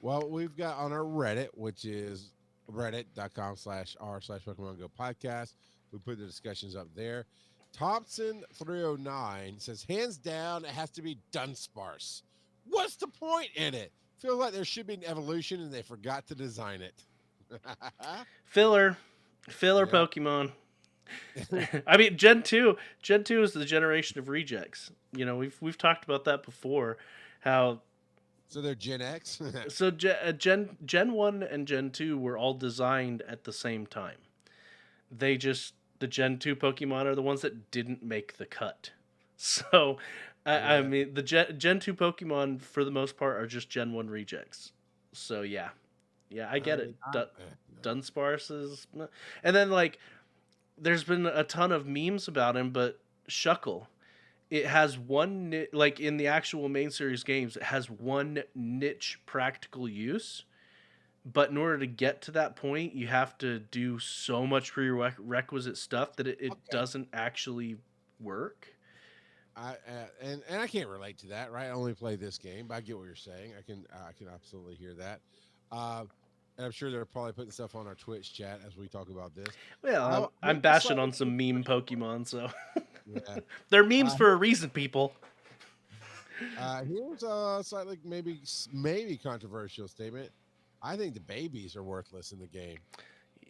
Well, we've got on our Reddit, which is reddit.com/r/Pokemon Go podcast. We put the discussions up there. Thompson309 says, hands down, it has to be Dunsparce. What's the point in it? Feels like there should be an evolution and they forgot to design it. Filler Yeah. Pokemon. I mean, Gen 2 is the generation of rejects. You know, we've talked about that before. How So they're Gen X? so Gen 1 and Gen 2 were all designed at the same time. The Gen 2 Pokemon are the ones that didn't make the cut. So I Yeah. mean, the Gen 2 Pokemon for the most part are just Gen 1 rejects. So yeah, I get it. Dunsparce is, and then like there's been a ton of memes about him, but Shuckle, it has one like in the actual main series games, it has one niche practical use. But in order to get to that point, you have to do so much prerequisite stuff that it Okay. doesn't actually work. And I can't relate to that, right? I only play this game, but I get what you're saying. I can absolutely hear that. And I'm sure they're probably putting stuff on our Twitch chat as we talk about this. Well, I'm bashing on some meme Pokemon, so Yeah. they're memes for a reason, people. Here's a slightly maybe controversial statement. I think the babies are worthless in the game.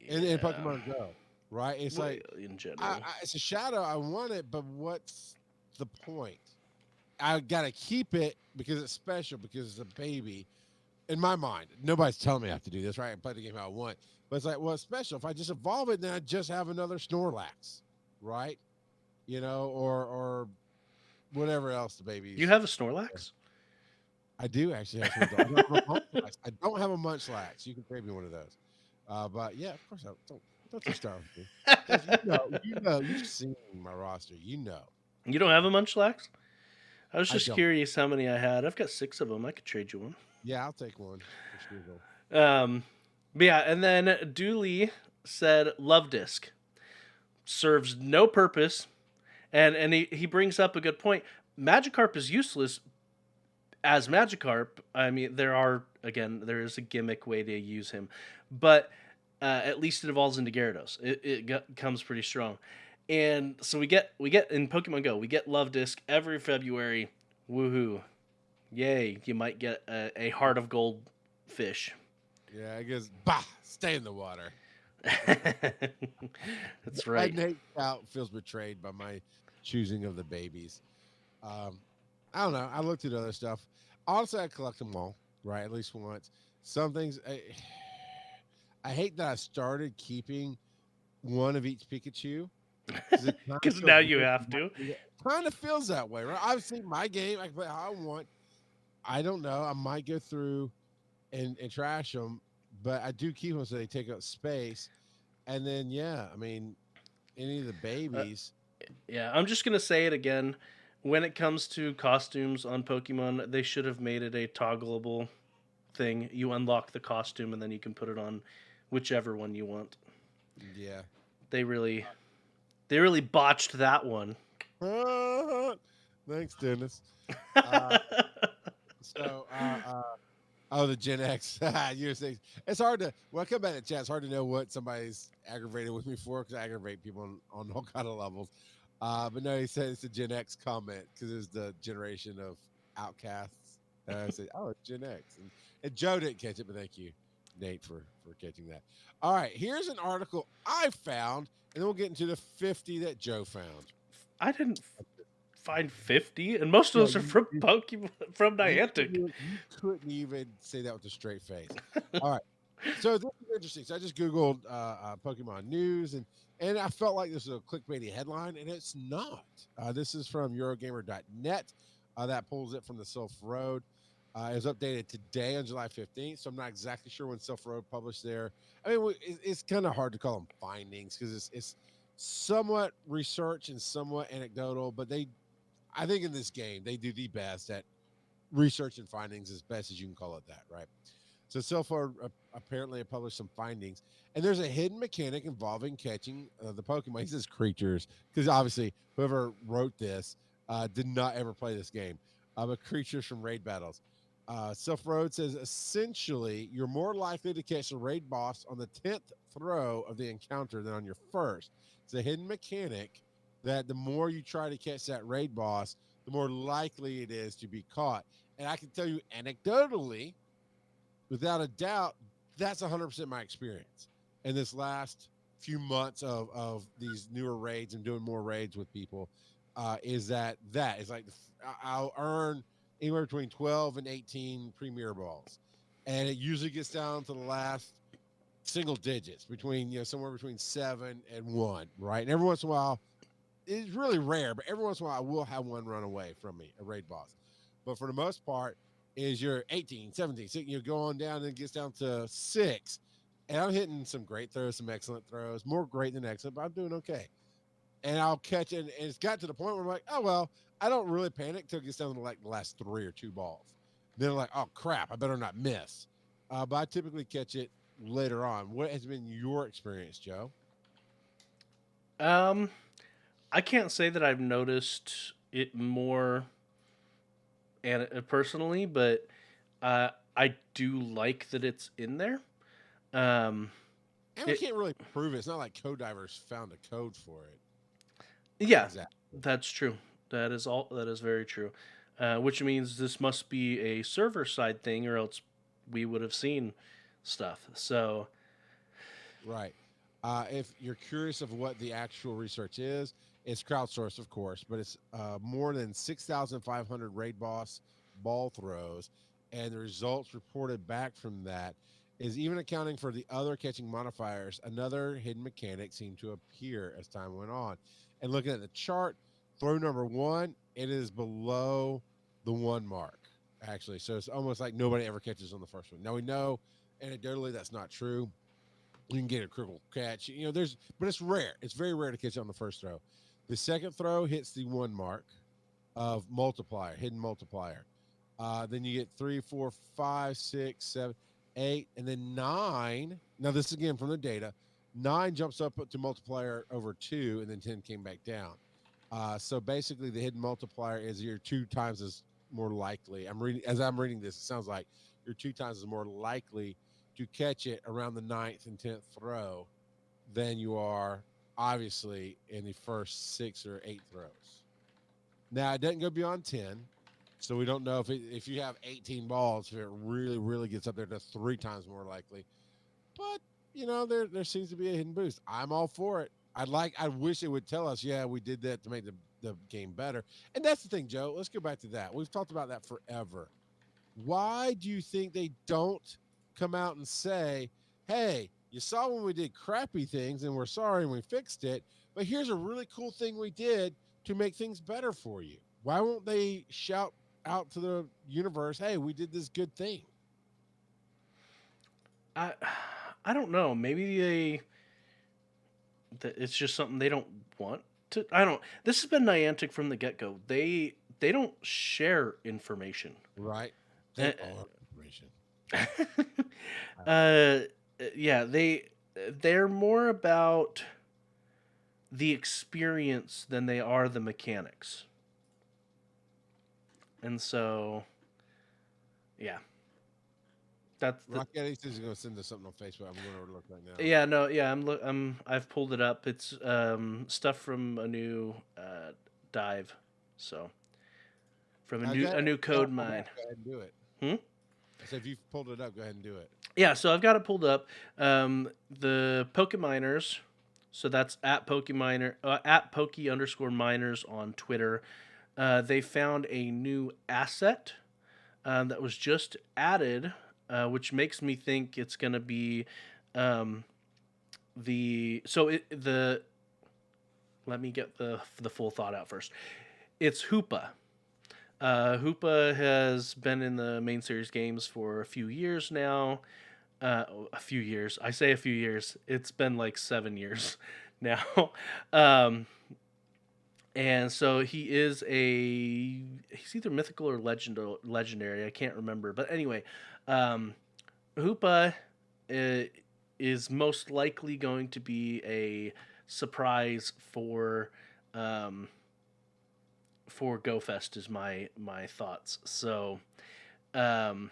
In Pokemon Go, right? It's like in general. it's a shadow. I want it, but what's the point? I gotta keep it because it's special because it's a baby. In my mind, nobody's telling me I have to do this, right? I play the game how I want, but it's like, well, it's special. If I just evolve it, then I just have another Snorlax, right? You know, or whatever else the baby. You have a Snorlax? I do actually have some. I don't have a Munchlax. You can trade me one of those. But yeah, of course, don't you start with me. You know, you've seen my roster. You know. You don't have a Munchlax? I was just don't. curious how many I had. I've got 6 of them. I could trade you one. Yeah, I'll take one. For sure. But yeah, and then Dooley said Love Disc serves no purpose, and he brings up a good point. Magikarp is useless as Magikarp. I mean, there is a gimmick way to use him, but at least it evolves into Gyarados. It comes pretty strong, and so we get in Pokemon Go, we get Love Disc every February. Woohoo! Yay! You might get a Heart of Gold fish. Yeah, I guess. Bah! Stay in the water. That's right. Nate Out feels betrayed by my choosing of the babies. I don't know. I looked at other stuff. Honestly, I collect them all, right? At least once. Some things I hate that I started keeping one of each Pikachu. Because now you have to. It kind of feels that way, right? Obviously, my game, I can play how I want. I don't know. I might go through and trash them, but I do keep them so they take up space. And then, yeah, I mean, any of the babies. Yeah, I'm just going to say it again. When it comes to costumes on Pokemon, they should have made it a toggleable thing. You unlock the costume and then you can put it on whichever one you want. Yeah. They really botched that one. Thanks, Dennis. The Gen X. You're saying it's hard to. When I come back to chat, it's hard to know what somebody's aggravated with me for because I aggravate people on all kind of levels. But no, he said it's a Gen X comment because it's the generation of outcasts. And I said, oh, it's Gen X. And Joe didn't catch it, but thank you. Nate, for catching that. All right, here's an article I found, and then we'll get into the 50 that Joe found. I didn't find 50, and most of No, those are from Pokemon from Niantic. you couldn't even say that with a straight face. All right. So this is interesting. So I just Googled Pokemon news, and I felt like this was a clickbaity headline, and it's not. This is from Eurogamer.net. That pulls it from the Sylph Road. It was updated today on July 15th, so I'm not exactly sure when Sylph Road published there. I mean, it's kind of hard to call them findings because it's somewhat research and somewhat anecdotal, but I think in this game, they do the best at research and findings as best as you can call it that, right? So far, apparently, it published some findings, and there's a hidden mechanic involving catching the Pokemon. He says creatures, because obviously whoever wrote this did not ever play this game. But creatures from raid battles. Sylph Road says essentially you're more likely to catch a raid boss on the 10th throw of the encounter than on your first. It's a hidden mechanic that the more you try to catch that raid boss, the more likely it is to be caught. And I can tell you anecdotally, without a doubt, that's 100% my experience in this last few months of these newer raids and doing more raids with people. Is that is like I'll earn anywhere between 12 and 18 premier balls, and it usually gets down to the last single digits between somewhere between 7 and 1, right? And every once in a while, it's really rare, but every once in a while I will have one run away from me, a raid boss. But for the most part, is you're 18, 17, so you go on down and it gets down to 6. And I'm hitting some great throws, some excellent throws, more great than excellent, but I'm doing okay. And I'll catch it, and it's got to the point where I'm like, oh, well, I don't really panic till it gets down to like the last 3 or 2 balls. Then I'm like, oh, crap, I better not miss. But I typically catch it later on. What has been your experience, Joe? I can't say that I've noticed it more and personally, but I do like that it's in there. Um, And we can't really prove it. It's not like code divers found a code for it. yeah, Exactly. that's true. That is all. That is very true. Which means this must be a server side thing, or else we would have seen stuff. So, Right. If you're curious of what the actual research is, it's crowdsourced, of course, but it's more than 6,500 raid boss ball throws, and the results reported back from that is even accounting for the other catching modifiers. Another hidden mechanic seemed to appear as time went on. And looking at the chart, throw number 1, it is below the 1 mark, actually. So it's almost like nobody ever catches on the first one. Now we know anecdotally that's not true. You can get a critical catch, but it's rare. It's very rare to catch on the first throw. The second throw hits the 1 mark of multiplier, hidden multiplier. Then you get 3, 4, 5, 6, 7, 8, and then 9. Now this is again from the data. 9 jumps up to multiplier over 2, and then 10 came back down. So basically, the hidden multiplier is you're 2 times as more likely. I'm reading this. It sounds like you're 2 times as more likely to catch it around the 9th and 10th throw than you are obviously in the first 6 or 8 throws. Now it doesn't go beyond 10, so we don't know if you have 18 balls, if it really gets up there to 3 times more likely. But there seems to be a hidden boost. I'm all for it. I wish it would tell us, yeah, we did that to make the game better. And that's the thing, Joe. Let's go back to that. We've talked about that forever. Why do you think they don't come out and say, hey, you saw when we did crappy things and we're sorry and we fixed it, but here's a really cool thing we did to make things better for you? Why won't they shout out to the universe, hey, we did this good thing? I don't know. Maybe it's just something they don't want to. I don't. This has been Niantic from the get go. They don't share information. Right. They are information. Yeah, they're more about the experience than they are the mechanics. And so, yeah. RockEddie says he's going to send us something on Facebook. I'm going to look right now. Yeah, no, yeah, I've pulled it up. It's stuff from a new dive. So from a new code mine. Go ahead and do it. So if you've pulled it up, go ahead and do it. Yeah, so I've got it pulled up. The Pokeminers, so that's at Pokeminer at Poke_miners on Twitter. They found a new asset that was just added, which makes me think it's going to be the. Let me get the full thought out first. It's Hoopa. Hoopa has been in the main series games for a few years now. A few years. I say a few years. It's been like 7 years now. And so he's either mythical or legendary. I can't remember. But anyway, Hoopa is most likely going to be a surprise for GoFest is my thoughts. So US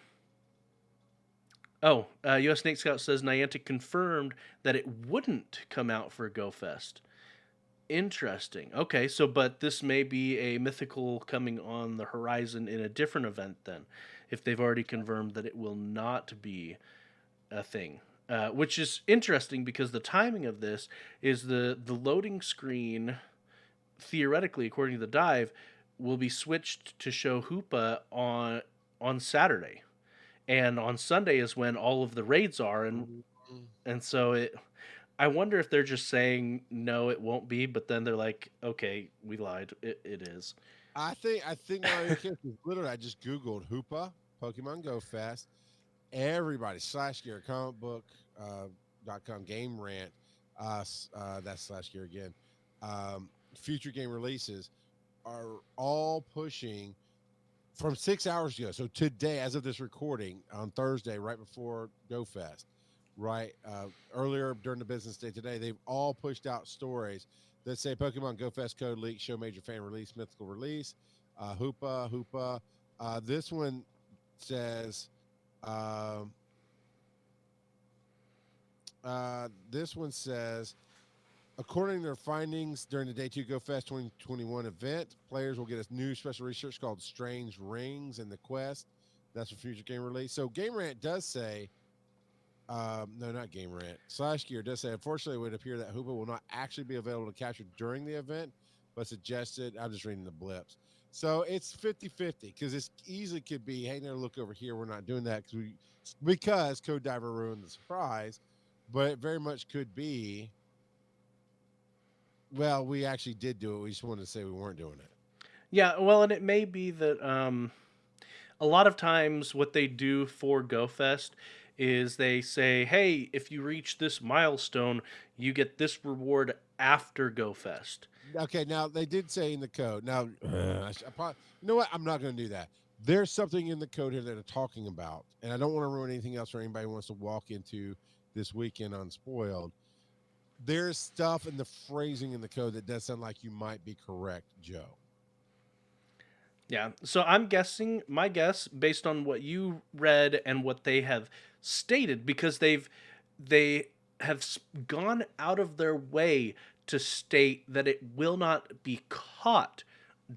Snake Scout says Niantic confirmed that it wouldn't come out for GoFest. Interesting. Okay, so but this may be a mythical coming on the horizon in a different event then, if they've already confirmed that it will not be a thing. Which is interesting because the timing of this is the loading screen, theoretically, according to the dive, will be switched to show Hoopa on Saturday. And on Sunday is when all of the raids are, and so I wonder if they're just saying no, it won't be, but then they're like, okay, we lied, it is. I think Mario Kart is literally. I just googled Hoopa Pokemon Go Fest. Everybody /gear comicbook.com game rant. That's /gear again. Future game releases are all pushing from 6 hours ago. So today, as of this recording on Thursday, right before Go Fest, right earlier during the business day today, they've all pushed out stories that say Pokemon Go Fest code leak, show major fan release, mythical release, Hoopa. This one says, according to their findings during the Day 2 Go Fest 2021 event, players will get a new special research called Strange Rings in the Quest. That's for future game release. So Game Rant does say, no, not Game Rant. /gear does say, unfortunately, it would appear that Hoopa will not actually be available to capture during the event, but suggested, I'm just reading the blips. So it's 50-50 because it easily could be, hey, no, look over here. We're not doing that because Code Diver ruined the surprise, but it very much could be, well, we actually did do it. We just wanted to say we weren't doing it. Yeah, well, and it may be that a lot of times what they do for GoFest is they say, hey, if you reach this milestone, you get this reward after GoFest. Okay, now they did say in the code. Now, you know what? I'm not going to do that. There's something in the code here that they're talking about, and I don't want to ruin anything else for anybody who wants to walk into this weekend unspoiled. There's stuff in the phrasing in the code that does sound like you might be correct, Joe. Yeah, so I'm guessing, my guess, based on what you read and what they have stated, because they have gone out of their way to state that it will not be caught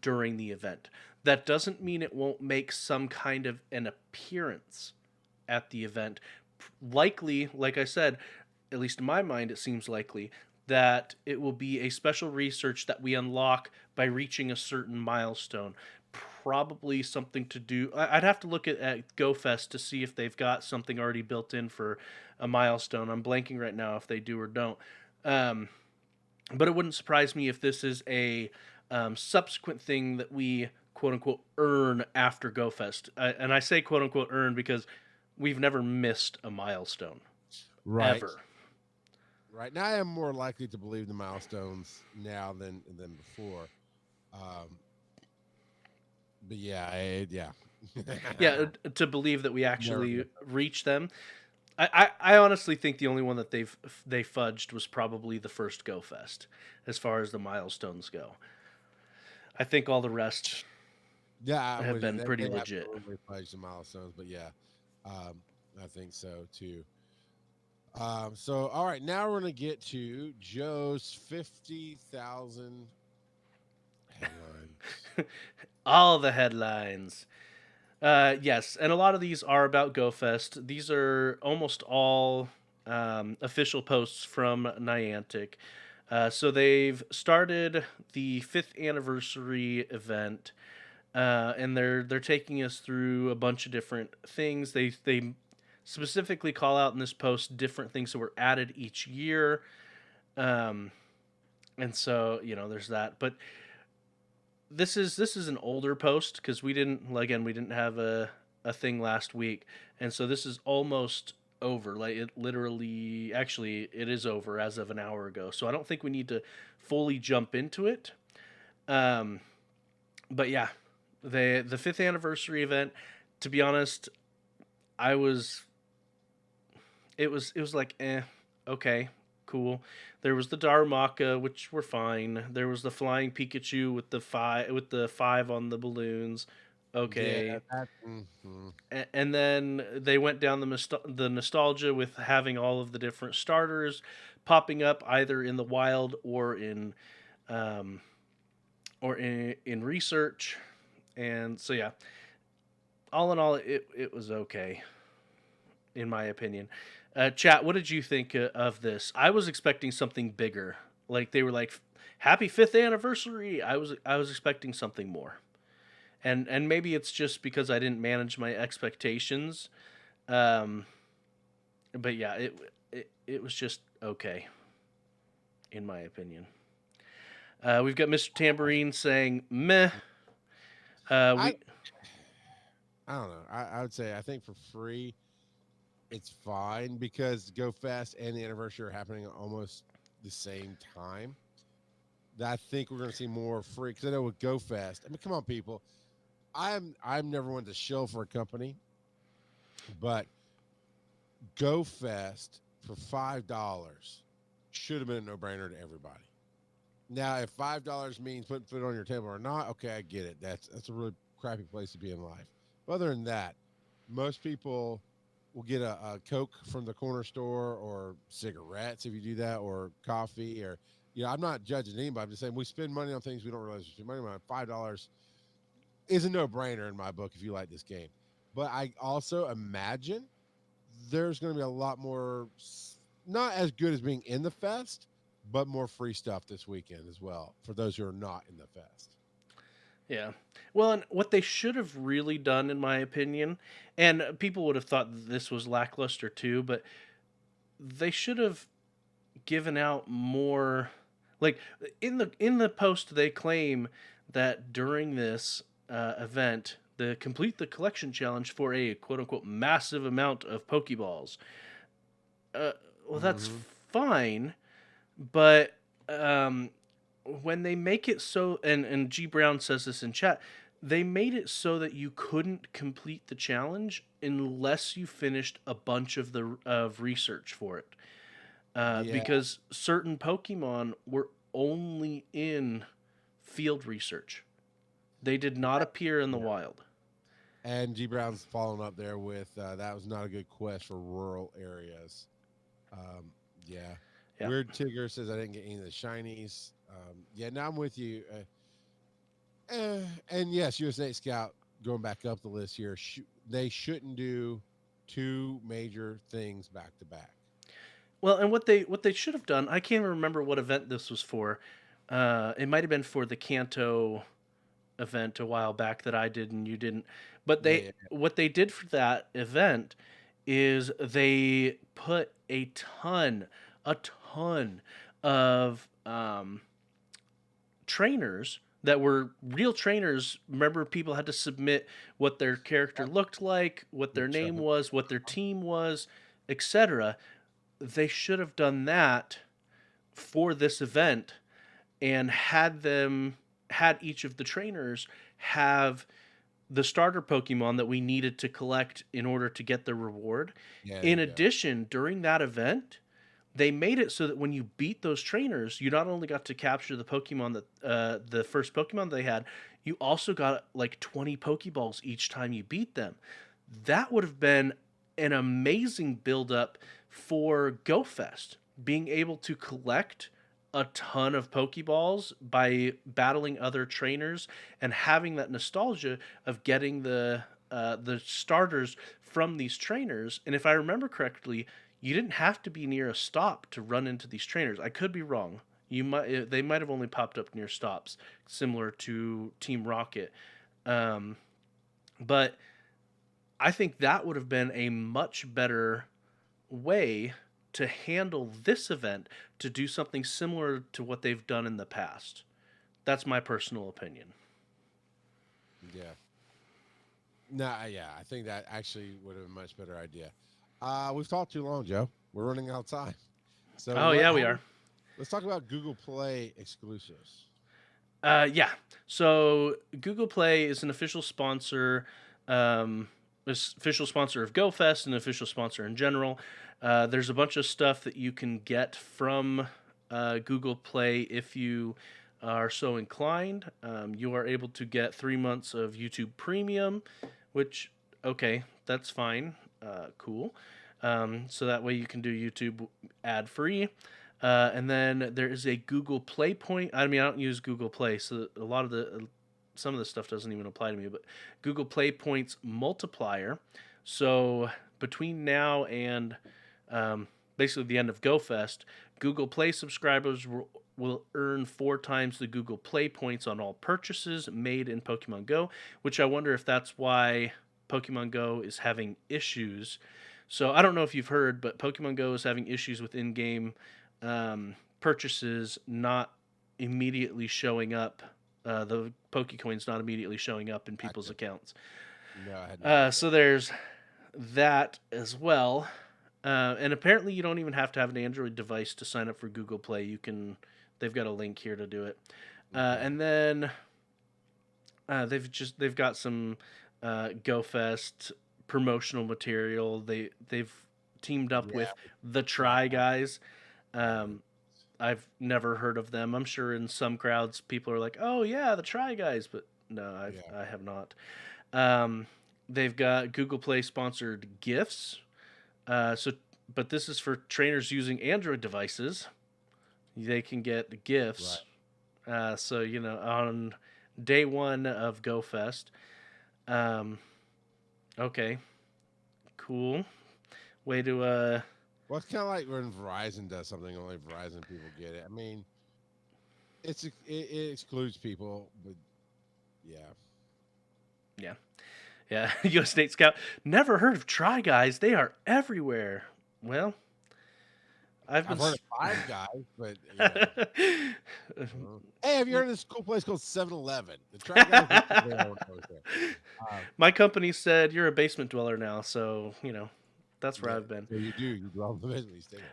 during the event. That doesn't mean it won't make some kind of an appearance at the event. Likely, like I said, at least in my mind, it seems likely that it will be a special research that we unlock by reaching a certain milestone. Probably something to do. I'd have to look at GoFest to see if they've got something already built in for a milestone. I'm blanking right now if they do or don't. But it wouldn't surprise me if this is a subsequent thing that we quote unquote earn after GoFest. And I say quote unquote earn because we've never missed a milestone. Right. Ever. Right. Now I am more likely to believe the milestones now than before. But yeah. Yeah, to believe that we actually reach them. I honestly think the only one that they fudged was probably the first Go Fest, as far as the milestones go. I think all the rest have been pretty legit. They fudged the milestones, but yeah, I think so too. So all right, now we're gonna get to Joe's 50,000 headlines. All the headlines. Yes, and a lot of these are about GoFest. These are almost all official posts from Niantic. So they've started the 5th anniversary event, and they're taking us through a bunch of different things. They specifically call out in this post different things that were added each year, um, and so there's that. But this is an older post because we didn't have a thing last week, and so this is almost over. Like it literally, actually, it is over as of an hour ago. So I don't think we need to fully jump into it. Um, but yeah, the 5th anniversary event. To be honest, I was it was like okay, cool. There was the Darumaka, which were fine. There was the flying Pikachu with the five on the balloons. Yeah, Okay. that. And then they went down the nostalgia with having all of the different starters popping up either in the wild um or in research. And so yeah, all in all, it was okay in my opinion. Chat, what did you think of this? I was expecting something bigger. Like they were like, "Happy 5th anniversary." I was expecting something more, and maybe it's just because I didn't manage my expectations. Um, but yeah, it was just okay in my opinion. We've got Mr. Tambourine saying meh. I We I don't know. I would say I think for free it's fine because Go Fest and the anniversary are happening at almost the same time. I think we're going to see more free because I know with Go Fest. I mean, come on, people. I'm never one to shill for a company, but Go Fest for $5 should have been a no brainer to everybody. Now, if $5 means putting food on your table or not, okay, I get it. That's a really crappy place to be in life. But other than that, most people will get a Coke from the corner store or cigarettes if you do that, or coffee, or I'm not judging anybody. I'm just saying we spend money on things we don't realize we spend money on. $5 is a no brainer in my book if you like this game. But I also imagine there's going to be a lot more, not as good as being in the fest, but more free stuff this weekend as well for those who are not in the fest. Yeah. Well, and what they should have really done, in my opinion, and people would have thought this was lackluster too, but they should have given out more. Like in the post, they claim that during this event, the complete the collection challenge for a quote unquote massive amount of Pokeballs. Uh, well, that's Mm-hmm. fine, but when they make it so, and G Brown says this in chat, they made it so that you couldn't complete the challenge unless you finished a bunch of research for it, Yeah, because certain Pokemon were only in field research. They did not appear in the yeah. wild. And G Brown's following up there with that was not a good quest for rural areas. Um, yeah. Yeah. Weird Tigger says I didn't get any of the shinies. Yeah, now I'm with you. And yes, USA Scout going back up the list here. They shouldn't do two major things back to back. Well, and what they should have done, I can't even remember what event this was for. It might have been for the Kanto event a while back that I did and you didn't. But Yeah, they yeah, what they did for that event is they put a ton of trainers that were real trainers. Remember, people had to submit what their character looked like, what their yeah. name was, what their team was, etc. They should have done that for this event and had each of the trainers have the starter Pokemon that we needed to collect in order to get the reward. Yeah, there In you go. addition, during that event, they made it so that when you beat those trainers, you not only got to capture the Pokemon that the first Pokemon they had, you also got like 20 Pokeballs each time you beat them. That would have been an amazing build up for GoFest, being able to collect a ton of Pokeballs by battling other trainers and having that nostalgia of getting the starters from these trainers. And if I remember correctly, you didn't have to be near a stop to run into these trainers. I could be wrong. They might have only popped up near stops, similar to Team Rocket. Um, but I think that would have been a much better way to handle this event, to do something similar to what they've done in the past. That's my personal opinion. Yeah. No, yeah, I think that actually would have been a much better idea. We've talked too long, Joe. We're running out of time. So Oh yeah, we are. let's talk about Google Play exclusives. Yeah. So Google Play is an official sponsor, official sponsor of GoFest, and an official sponsor in general. There's a bunch of stuff that you can get from Google Play if you are so inclined. You are able to get 3 months of YouTube Premium, which, okay, that's fine. Cool. So that way you can do YouTube ad free. And then there is a Google Play point. I mean, I don't use Google Play, so some of the stuff doesn't even apply to me. But Google Play points multiplier. So between now and basically the end of GoFest, Google Play subscribers will earn 4 times the Google Play points on all purchases made in Pokemon Go. Which I wonder if that's why Pokemon Go is having issues. So I don't know if you've heard, but Pokemon Go is having issues with in-game purchases not immediately showing up. The Pokecoins not immediately showing up in people's accounts. No, I hadn't. So there's that as well. And apparently you don't even have to have an Android device to sign up for Google Play. They've got a link here to do it. And then they've got some GoFest promotional material. They've teamed up with the Try Guys. I've never heard of them. I'm sure in some crowds people are like, "Oh yeah, the Try Guys," but no, I have not. They've got Google Play sponsored gifts. But this is for trainers using Android devices. They can get gifts. Right. So on day 1 of GoFest. Okay, cool. Way to Well, it's kind of like when Verizon does something, only Verizon people get it. I mean, it excludes people, but yeah. U.S. State Scout. Never heard of Try Guys. They are everywhere. Well, I've heard of Five Guys, but hey, have you heard of this cool place called 7-Eleven? The Try Guys. My company said you're a basement dweller now, so that's where I've been. So you dwell in the basement.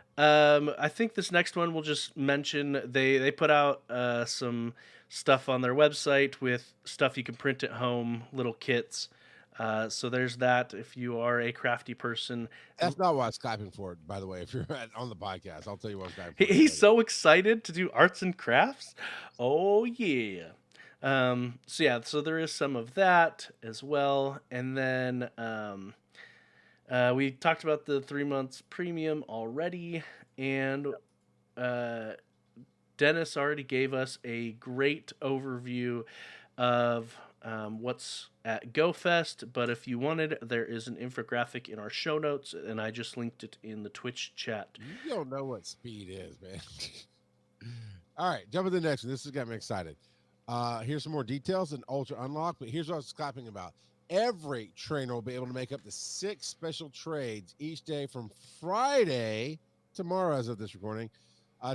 I think this next one we'll just mention. They put out some stuff on their website with stuff you can print at home, little kits. So there's that. If you are a crafty person, that's not why I was Skyping for it, by the way. If you're on the podcast, I'll tell you what I'm Skyping for. He's so excited to do arts and crafts. Oh yeah. So there is some of that as well, and then we talked about the 3 months premium already, and Dennis already gave us a great overview of what's at GoFest, but if you wanted, there is an infographic in our show notes, and I just linked it in the Twitch chat. You don't know what speed is, man. All right, jump to the next one. This has got me excited. Here's some more details in Ultra Unlock, but here's what I was clapping about. Every trainer will be able to make up to 6 special trades each day from Friday, tomorrow as of this recording,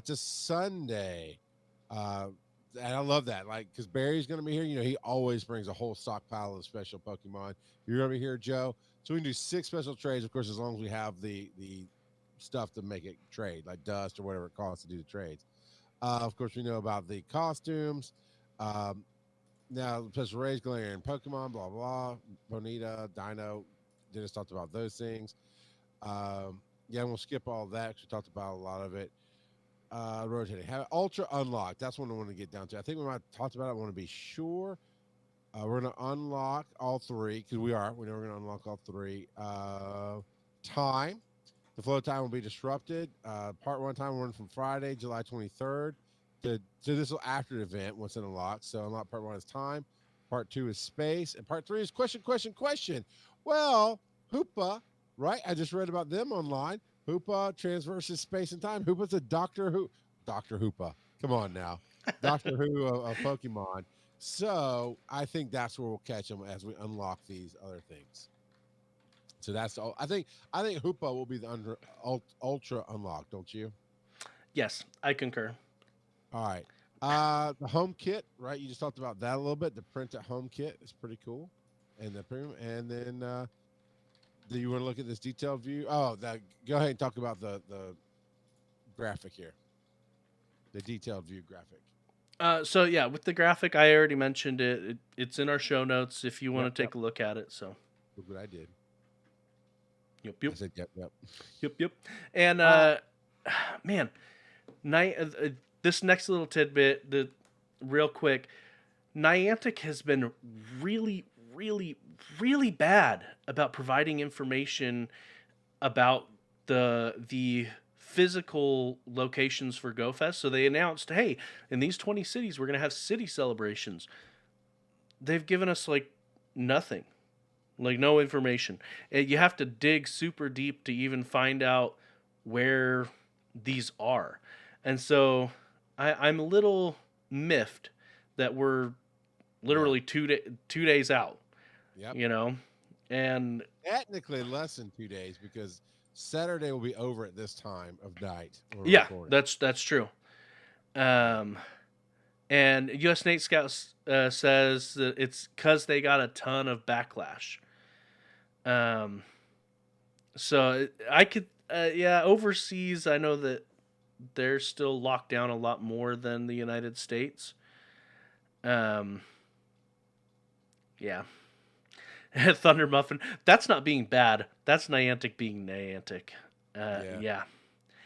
to Sunday. And I love that, because Barry's going to be here. He always brings a whole stockpile of special Pokemon. You're going to be here, Joe. So we can do 6 special trades, of course, as long as we have the stuff to make it trade, like dust or whatever it costs to do the trades. Of course, we know about the costumes. Now, special raids, Galarian Pokemon, blah, blah, Bonita, Dino. Dennis talked about those things. We'll skip all that because we talked about a lot of it. Rotating. Have Ultra Unlock. That's what I want to get down to. I think we might have talked about it. I want to be sure. We're going to unlock all 3 because we know we're going to unlock all 3. Time. The flow time will be disrupted. Part 1 time will run from Friday, July 23rd. So this will after the event once it unlocks. So unlock part 1 is time. Part 2 is space, and part 3 is question, question, question. Well, Hoopa, right? I just read about them online. Hoopa transverses space and time. Hoopa's a Doctor Hoopa. Come on now, Doctor Who of Pokemon. So I think that's where we'll catch them as we unlock these other things. So that's all. I think Hoopa will be the ultra unlocked, don't you? Yes, I concur. All right. The home kit, right? You just talked about that a little bit. The print at home kit is pretty cool, and the premium. And then, do you want to look at this detailed view? Oh, go ahead and talk about the graphic here, the detailed view graphic. So yeah, with the graphic, I already mentioned it. It's in our show notes if you want Yep, to take a look at it. So, Look what I did. yep, I yep, said yep, yep. yep. And man, this next little tidbit, real quick, Niantic has been really, really, really bad about providing information about the physical locations for GoFest. So they announced, hey, in these 20 cities, we're going to have city celebrations. They've given us like nothing, like no information. You have to dig super deep to even find out where these are. And so I'm a little miffed that we're literally 2 days out, Yep. you know, and Technically less than 2 days because Saturday will be over at this time of night. When we're yeah, recording. that's true. And U.S. Nate Scouts says that it's because they got a ton of backlash. So I could, overseas, I know that they're still locked down a lot more than the United States. Yeah. Thunder Muffin. That's not being bad. That's Niantic being Niantic. Yeah.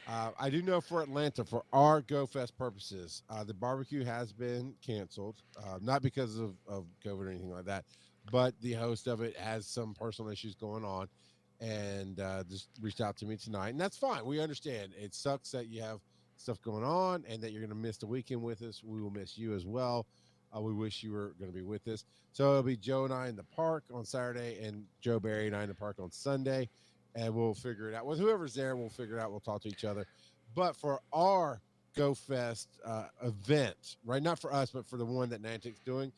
I do know for Atlanta, for our GoFest purposes, the barbecue has been canceled, not because of COVID or anything like that, but the host of it has some personal issues going on and just reached out to me tonight. And that's fine. We understand. It sucks that you have stuff going on and that you're going to miss the weekend with us. We will miss you as well. We wish you were going to be with us. So it'll be Joe and I in the park on Saturday and Joe Barry and I in the park on Sunday. And we'll figure it out. With whoever's there, we'll figure it out. We'll talk to each other. But for our GoFest event, right? Not for us, but for the one that Niantic's doing,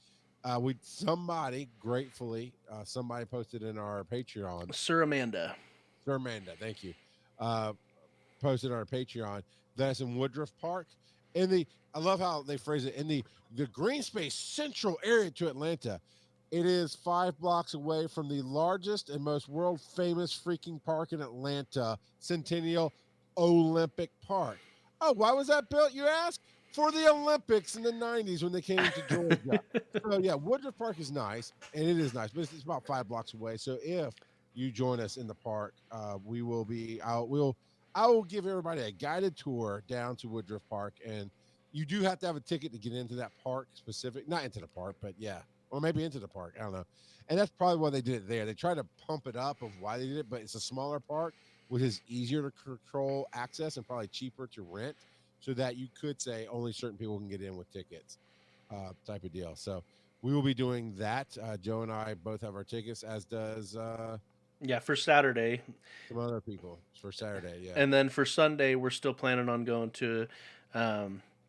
somebody posted in our Patreon. Sir Amanda, Thank you. Posted on our Patreon that's in Woodruff Park. I love how they phrase it, in the green space central area to Atlanta. It is 5 blocks away from the largest and most world famous freaking park in Atlanta, Centennial Olympic Park. Oh, why was that built, you ask? For the Olympics in the 90s when they came into Georgia. So yeah, Woodruff Park is nice, and it is nice, but it's about 5 blocks away. So if you join us in the park, we will be out. I will give everybody a guided tour down to Woodruff Park, and you do have to have a ticket to get into that park not into the park, but yeah, or maybe into the park. I don't know. And that's probably why they did it there. They tried to pump it up of why they did it, but it's a smaller park, which is easier to control access and probably cheaper to rent, so that you could say only certain people can get in with tickets, type of deal. So we will be doing that. Joe and I both have our tickets, as does for Saturday. some other people for Saturday. Yeah. And then for Sunday, we're still planning on going to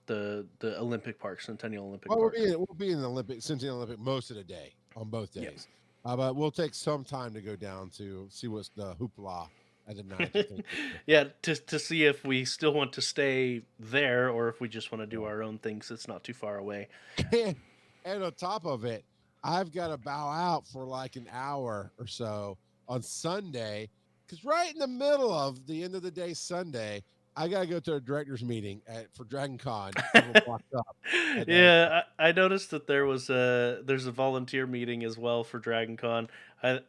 the Olympic Park, Centennial Olympic Park. We'll be in the Centennial Olympic most of the day on both days. Yeah. But we'll take some time to go down to see what's the hoopla at the night. Yeah, to see if we still want to stay there or if we just want to do our own things. It's not too far away. And on top of it, I've got to bow out for like an hour or so on Sunday, because right in the middle of the end of the day Sunday, I gotta go to a director's meeting for Dragon Con. Yeah, I noticed that there's a volunteer meeting as well for Dragon Con. I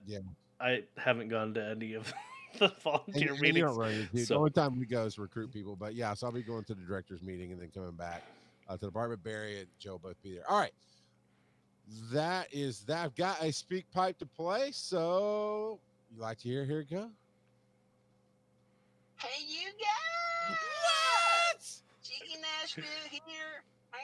haven't gone to any of the volunteer meetings. You don't run, dude. The only time we go is recruit people. But yeah, so I'll be going to the director's meeting and then coming back to the department. Barry and Joe both be there. All right. That is that. I've got a speak pipe to play. So you like to hear? Here it go. Hey, you guys! What? Cheeky Nashville here. I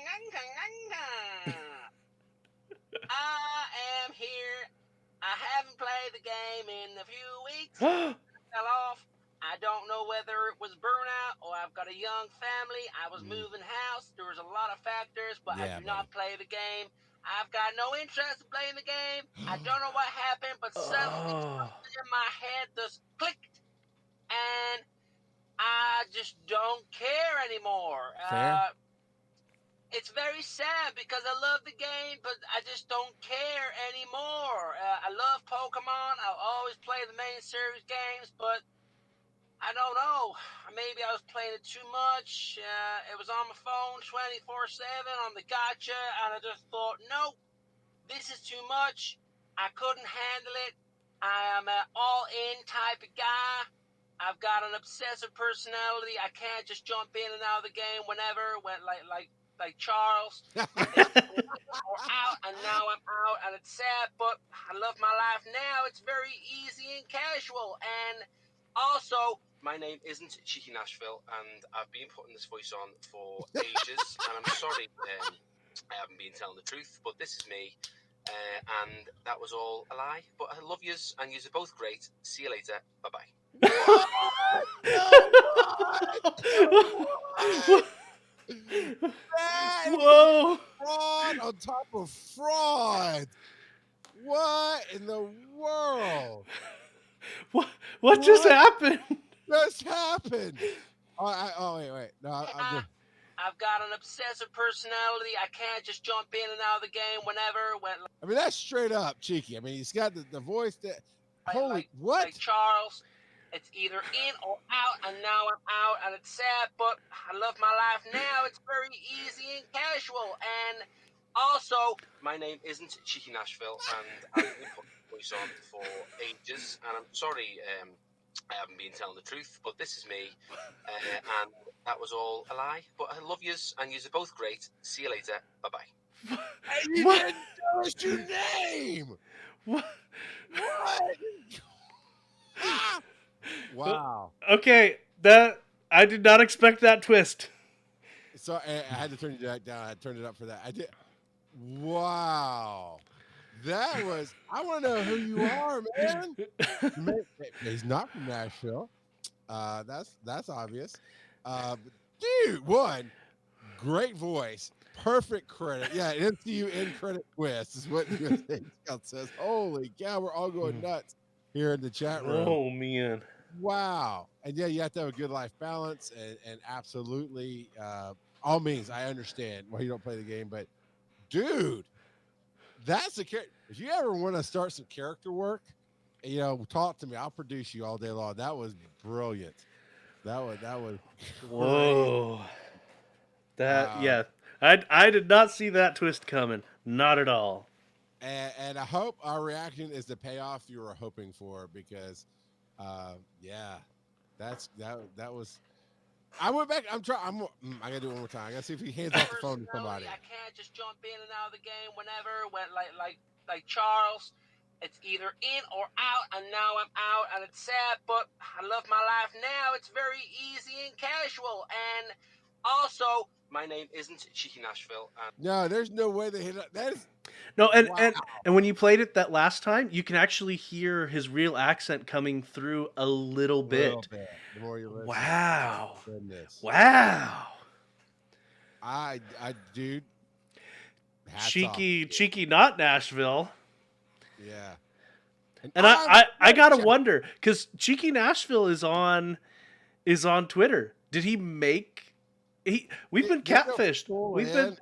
I am here. I haven't played the game in a few weeks. Fell off. I don't know whether it was burnout or I've got a young family. I was moving house. There was a lot of factors, but I Yeah, do not play the game. I've got no interest in playing the game. I don't know what happened, but suddenly something in my head just clicked, and I just don't care anymore. Fair. It's very sad because I love the game, but I just don't care anymore. I love Pokemon. I'll always play the main series games, but I don't know. Maybe I was playing it too much. It was on my phone 24/7 on the gotcha, and I just thought, nope, this is too much. I couldn't handle it. I am an all-in type of guy. I've got an obsessive personality. I can't just jump in and out of the game whenever, like Charles. Or out, and now I'm out, and it's sad, but I love my life now. It's very easy and casual, and also, my name isn't Cheeky Nashville, and I've been putting this voice on for ages, and I'm sorry I haven't been telling the truth, but this is me, and that was all a lie, but I love yous, and yous are both great. See you later. Bye-bye. Whoa! Fraud on top of fraud. What in the world? What just happened? Just happened? Wait. No, I'm just... I've got an obsessive personality. I can't just jump in and out of the game whenever. I mean, that's straight up cheeky. I mean, he's got the voice that... Holy... what? Like Charles. It's either in or out, and now I'm out, and it's sad, but I love my life now. It's very easy and casual, and also, my name isn't Cheeky Nashville, and I've been putting the voice on for ages, and I'm sorry I haven't been telling the truth, but this is me, and that was all a lie, but I love yous, and yous are both great. See you later. Bye-bye. And you didn't tell us your name! What? Ah! Wow. Okay, that I did not expect that twist. So I had to turn you back down. I turned it up for that. I did. Wow. That was... I want to know who you are, man. He's not from Nashville. That's obvious. Dude, great voice. Perfect credit. Yeah, MCU in credit twist is what the Scout says. Holy cow, we're all going nuts here in the chat room. Oh, man. Wow. And yeah, you have to have a good life balance, and absolutely, all means, I understand why you don't play the game, but dude, that's a character. If you ever want to start some character work, talk to me. I'll produce you all day long. That was brilliant. That was Whoa. Yeah. I did not see that twist coming. Not at all. And I hope our reaction is the payoff you were hoping for, because yeah, that was... I went back. I gotta do it one more time. I gotta see if he hands off the phone to somebody. I can't just jump in and out of the game whenever. Like Charles. It's either in or out, and now I'm out, and it's sad, but I love my life now. It's very easy and casual, and also, my name isn't Cheeky Nashville. No, there's no way they hit it. That is... No, and, wow. and when you played it that last time, you can actually hear his real accent coming through a little bit. The more you listen. Wow. Goodness. Wow. Dude. Cheeky, not Nashville. Yeah. And I gotta wonder, because Cheeky Nashville is on Twitter. Did he make... We've been catfished. We've been...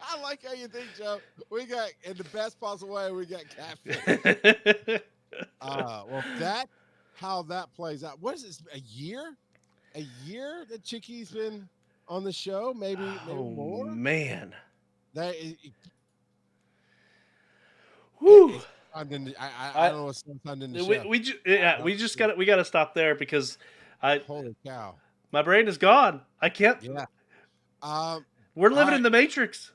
I like how you think, Joe. We got, in the best possible way, we got catfish. Well, how that plays out. What is this? A year? A year that Chicky's been on the show? Maybe more. Man. Whew. I don't know what's sometime in the show. We gotta stop there, because holy cow, my brain is gone. I can't. Yeah. We're living in the Matrix.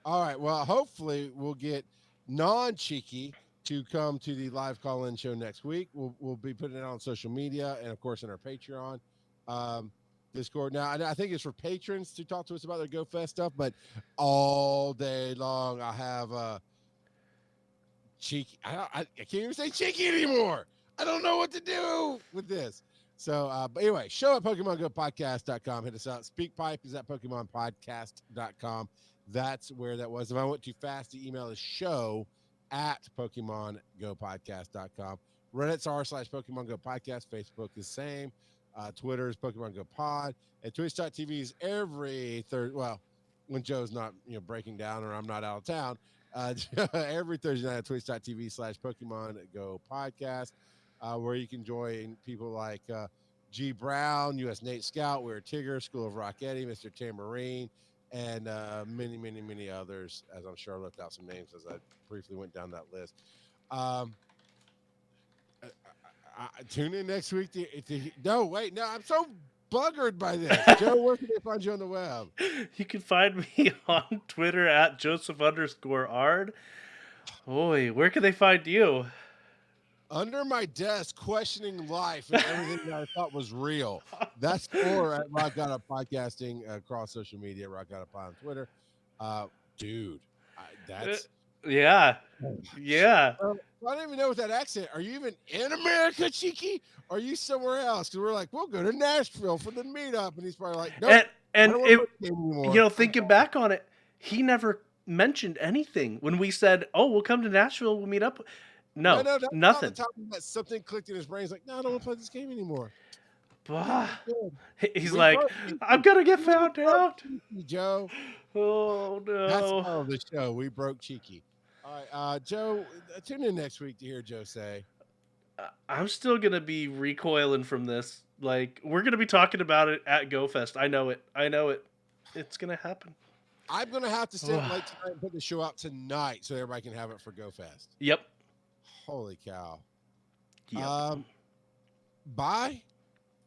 All right. Well, hopefully we'll get non-Cheeky to come to the live call-in show next week. We'll be putting it on social media and, of course, on our Patreon. Discord. Now, I think it's for patrons to talk to us about their GoFest stuff, but all day long I have cheeky. I can't even say cheeky anymore. I don't know what to do with this. So, but anyway, show at PokemonGoPodcast.com. Hit us out. SpeakPipe is at PokemonPodcast.com. That's where that was. If I went too fast, the email is show at PokemonGoPodcast.com. Reddit's r/Pokemon Go Podcast. Facebook is same. Twitter is Pokemon Go Pod. And Twitch.tv is every Thursday. Well, when Joe's not breaking down or I'm not out of town, every Thursday night at Twitch.tv/Pokemon Go Podcast, where you can join people like G Brown, US Nate Scout, Weird Tigger, School of Rock Eddie, Mr. Tamarine, and many, many, many others, as I'm sure I left out some names as I briefly went down that list. Tune in next week. No, I'm so buggered by this. Joe, where can they find you on the web? You can find me on Twitter at Joseph_Ard. Boy, where can they find you? Under my desk, questioning life and everything that I thought was real. That's or at Rock God Up Podcasting across social media, Rock God Up on Twitter. Dude, that's... Yeah. I don't even know with that accent. Are you even in America, Cheeky? Or are you somewhere else? Because we're like, we'll go to Nashville for the meetup. And he's probably like, nope. And thinking back on it, he never mentioned anything. When we said, oh, we'll come to Nashville, we'll meet up. No, nothing. Something clicked in his brain. He's like, no, I don't want to play this game anymore. He's like, I'm going to get found out. Joe. Oh, no. That's all of the show. We broke Cheeky. All right, Joe, tune in next week to hear Joe say. I'm still going to be recoiling from this. Like, we're going to be talking about it at GoFest. I know it. It's going to happen. I'm going to have to stay up late tonight and put the show out tonight so everybody can have it for GoFest. Yep. Holy cow. Yep. Bye.